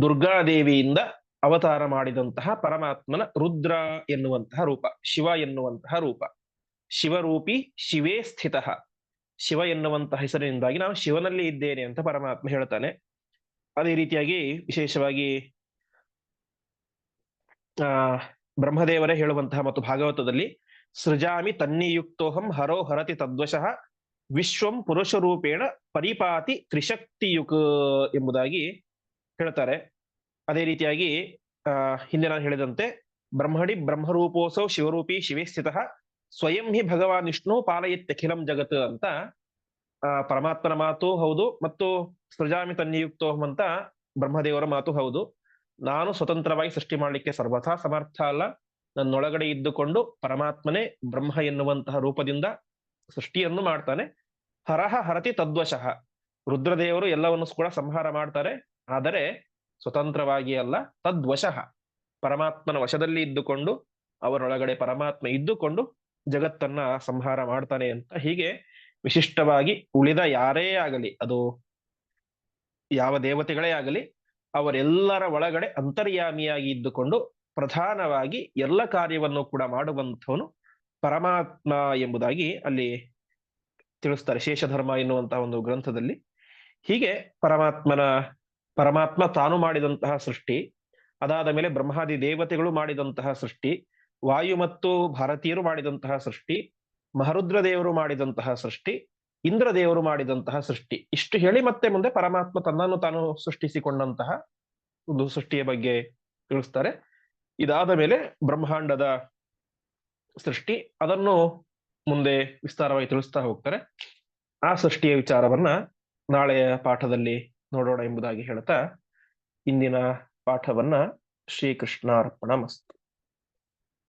ದುರ್ಗಾದೇವಿಯಿಂದ ಅವತಾರ ಮಾಡಿದಂತಹ ಪರಮಾತ್ಮನ ರುದ್ರ ಎನ್ನುವಂತಹ ರೂಪ, ಶಿವ ಎನ್ನುವಂತಹ ರೂಪ. ಶಿವರೂಪಿ ಶಿವೇ ಸ್ಥಿತ, ಶಿವ ಎನ್ನುವಂತಹ ಹೆಸರಿನಿಂದಾಗಿ ನಾನು ಶಿವನಲ್ಲಿ ಇದ್ದೇನೆ ಅಂತ ಪರಮಾತ್ಮ ಹೇಳ್ತಾನೆ. ಅದೇ ರೀತಿಯಾಗಿ ವಿಶೇಷವಾಗಿ ಬ್ರಹ್ಮದೇವರೇ ಹೇಳುವಂತಹ ಮತ್ತು ಭಾಗವತದಲ್ಲಿ ಸೃಜಾಮಿ ತನ್ನಿಯುಕ್ತೋಹಂ ಹರೋ ಹರತಿ ತದ್ವಶಃ ವಿಶ್ವಂ ಪುರುಷ ರೂಪೇಣ ಪರಿಪಾತಿ ತ್ರಿಶಕ್ತಿಯುಕ್ ಎಂಬುದಾಗಿ ಹೇಳ್ತಾರೆ. ಅದೇ ರೀತಿಯಾಗಿ ಹಿಂದೆ ನಾನು ಹೇಳಿದಂತೆ ಬ್ರಹ್ಮಣಿ ಬ್ರಹ್ಮರೂಪೋಸೌ ಶಿವರೂಪಿ ಶಿವೇ ಸ್ಥಿತ ಸ್ವಯಂ ಹಿ ಭಗವಾನ್ ವಿಷ್ಣು ಪಾಲಯತ್ಯಖಿಲಂ ಜಗತ್ ಅಂತ ಪರಮಾತ್ಮನ ಮಾತು ಹೌದು, ಮತ್ತು ಸೃಜಾಮಿ ತನ್ನಿಯುಕ್ತೋಹಂ ಅಂತ ಬ್ರಹ್ಮದೇವರ ಮಾತು ಹೌದು. ನಾನು ಸ್ವತಂತ್ರವಾಗಿ ಸೃಷ್ಟಿ ಮಾಡಲಿಕ್ಕೆ ಸರ್ವಥಾ ಸಮರ್ಥ ಅಲ್ಲ, ನನ್ನೊಳಗಡೆ ಇದ್ದುಕೊಂಡು ಪರಮಾತ್ಮನೇ ಬ್ರಹ್ಮ ಎನ್ನುವಂತಹ ರೂಪದಿಂದ ಸೃಷ್ಟಿಯನ್ನು ಮಾಡ್ತಾನೆ. ಹರಹ ಹರತಿ ತದ್ವಶಃ, ರುದ್ರದೇವರು ಎಲ್ಲವನ್ನು ಕೂಡ ಸಂಹಾರ ಮಾಡ್ತಾರೆ, ಆದರೆ ಸ್ವತಂತ್ರವಾಗಿ ಅಲ್ಲ, ತದ್ವಶಃ ಪರಮಾತ್ಮನ ವಶದಲ್ಲಿ ಇದ್ದುಕೊಂಡು, ಅವರೊಳಗಡೆ ಪರಮಾತ್ಮ ಇದ್ದುಕೊಂಡು ಜಗತ್ತನ್ನ ಸಂಹಾರ ಮಾಡ್ತಾನೆ ಅಂತ. ಹೀಗೆ ವಿಶಿಷ್ಟವಾಗಿ ಉಳಿದ ಯಾರೇ ಆಗಲಿ, ಅದು ಯಾವ ದೇವತೆಗಳೇ ಆಗಲಿ, ಅವರೆಲ್ಲರ ಒಳಗಡೆ ಅಂತರ್ಯಾಮಿಯಾಗಿ ಇದ್ದುಕೊಂಡು ಪ್ರಧಾನವಾಗಿ ಎಲ್ಲ ಕಾರ್ಯವನ್ನು ಕೂಡ ಮಾಡುವಂಥವನು ಪರಮಾತ್ಮ ಎಂಬುದಾಗಿ ಅಲ್ಲಿ ತಿಳಿಸ್ತಾರೆ ಶೇಷಧರ್ಮ ಎನ್ನುವಂತಹ ಒಂದು ಗ್ರಂಥದಲ್ಲಿ. ಹೀಗೆ ಪರಮಾತ್ಮ ತಾನು ಮಾಡಿದಂತಹ ಸೃಷ್ಟಿ, ಅದಾದ ಮೇಲೆ ಬ್ರಹ್ಮಾದಿ ದೇವತೆಗಳು ಮಾಡಿದಂತಹ ಸೃಷ್ಟಿ, ವಾಯು ಮತ್ತು ಭಾರತೀಯರು ಮಾಡಿದಂತಹ ಸೃಷ್ಟಿ, ಮಹರುದ್ರ ದೇವರು ಮಾಡಿದಂತಹ ಸೃಷ್ಟಿ, ಇಂದ್ರ ದೇವರು ಮಾಡಿದಂತಹ ಸೃಷ್ಟಿ, ಇಷ್ಟು ಹೇಳಿ ಮತ್ತೆ ಮುಂದೆ ಪರಮಾತ್ಮ ತನ್ನನ್ನು ತಾನು ಸೃಷ್ಟಿಸಿಕೊಂಡಂತಹ ಒಂದು ಸೃಷ್ಟಿಯ ಬಗ್ಗೆ ತಿಳಿಸ್ತಾರೆ. ಇದಾದ ಮೇಲೆ ಬ್ರಹ್ಮಾಂಡದ ಸೃಷ್ಟಿ, ಅದನ್ನು ಮುಂದೆ ವಿಸ್ತಾರವಾಗಿ ತಿಳಿಸ್ತಾ ಹೋಗ್ತಾರೆ. ಆ ಸೃಷ್ಟಿಯ ವಿಚಾರವನ್ನ ನಾಳೆಯ ಪಾಠದಲ್ಲಿ ನೋಡೋಣ ಎಂಬುದಾಗಿ ಹೇಳ್ತಾ ಇಂದಿನ ಪಾಠವನ್ನ ಶ್ರೀಕೃಷ್ಣಾರ್ಪಣಮಸ್ತು.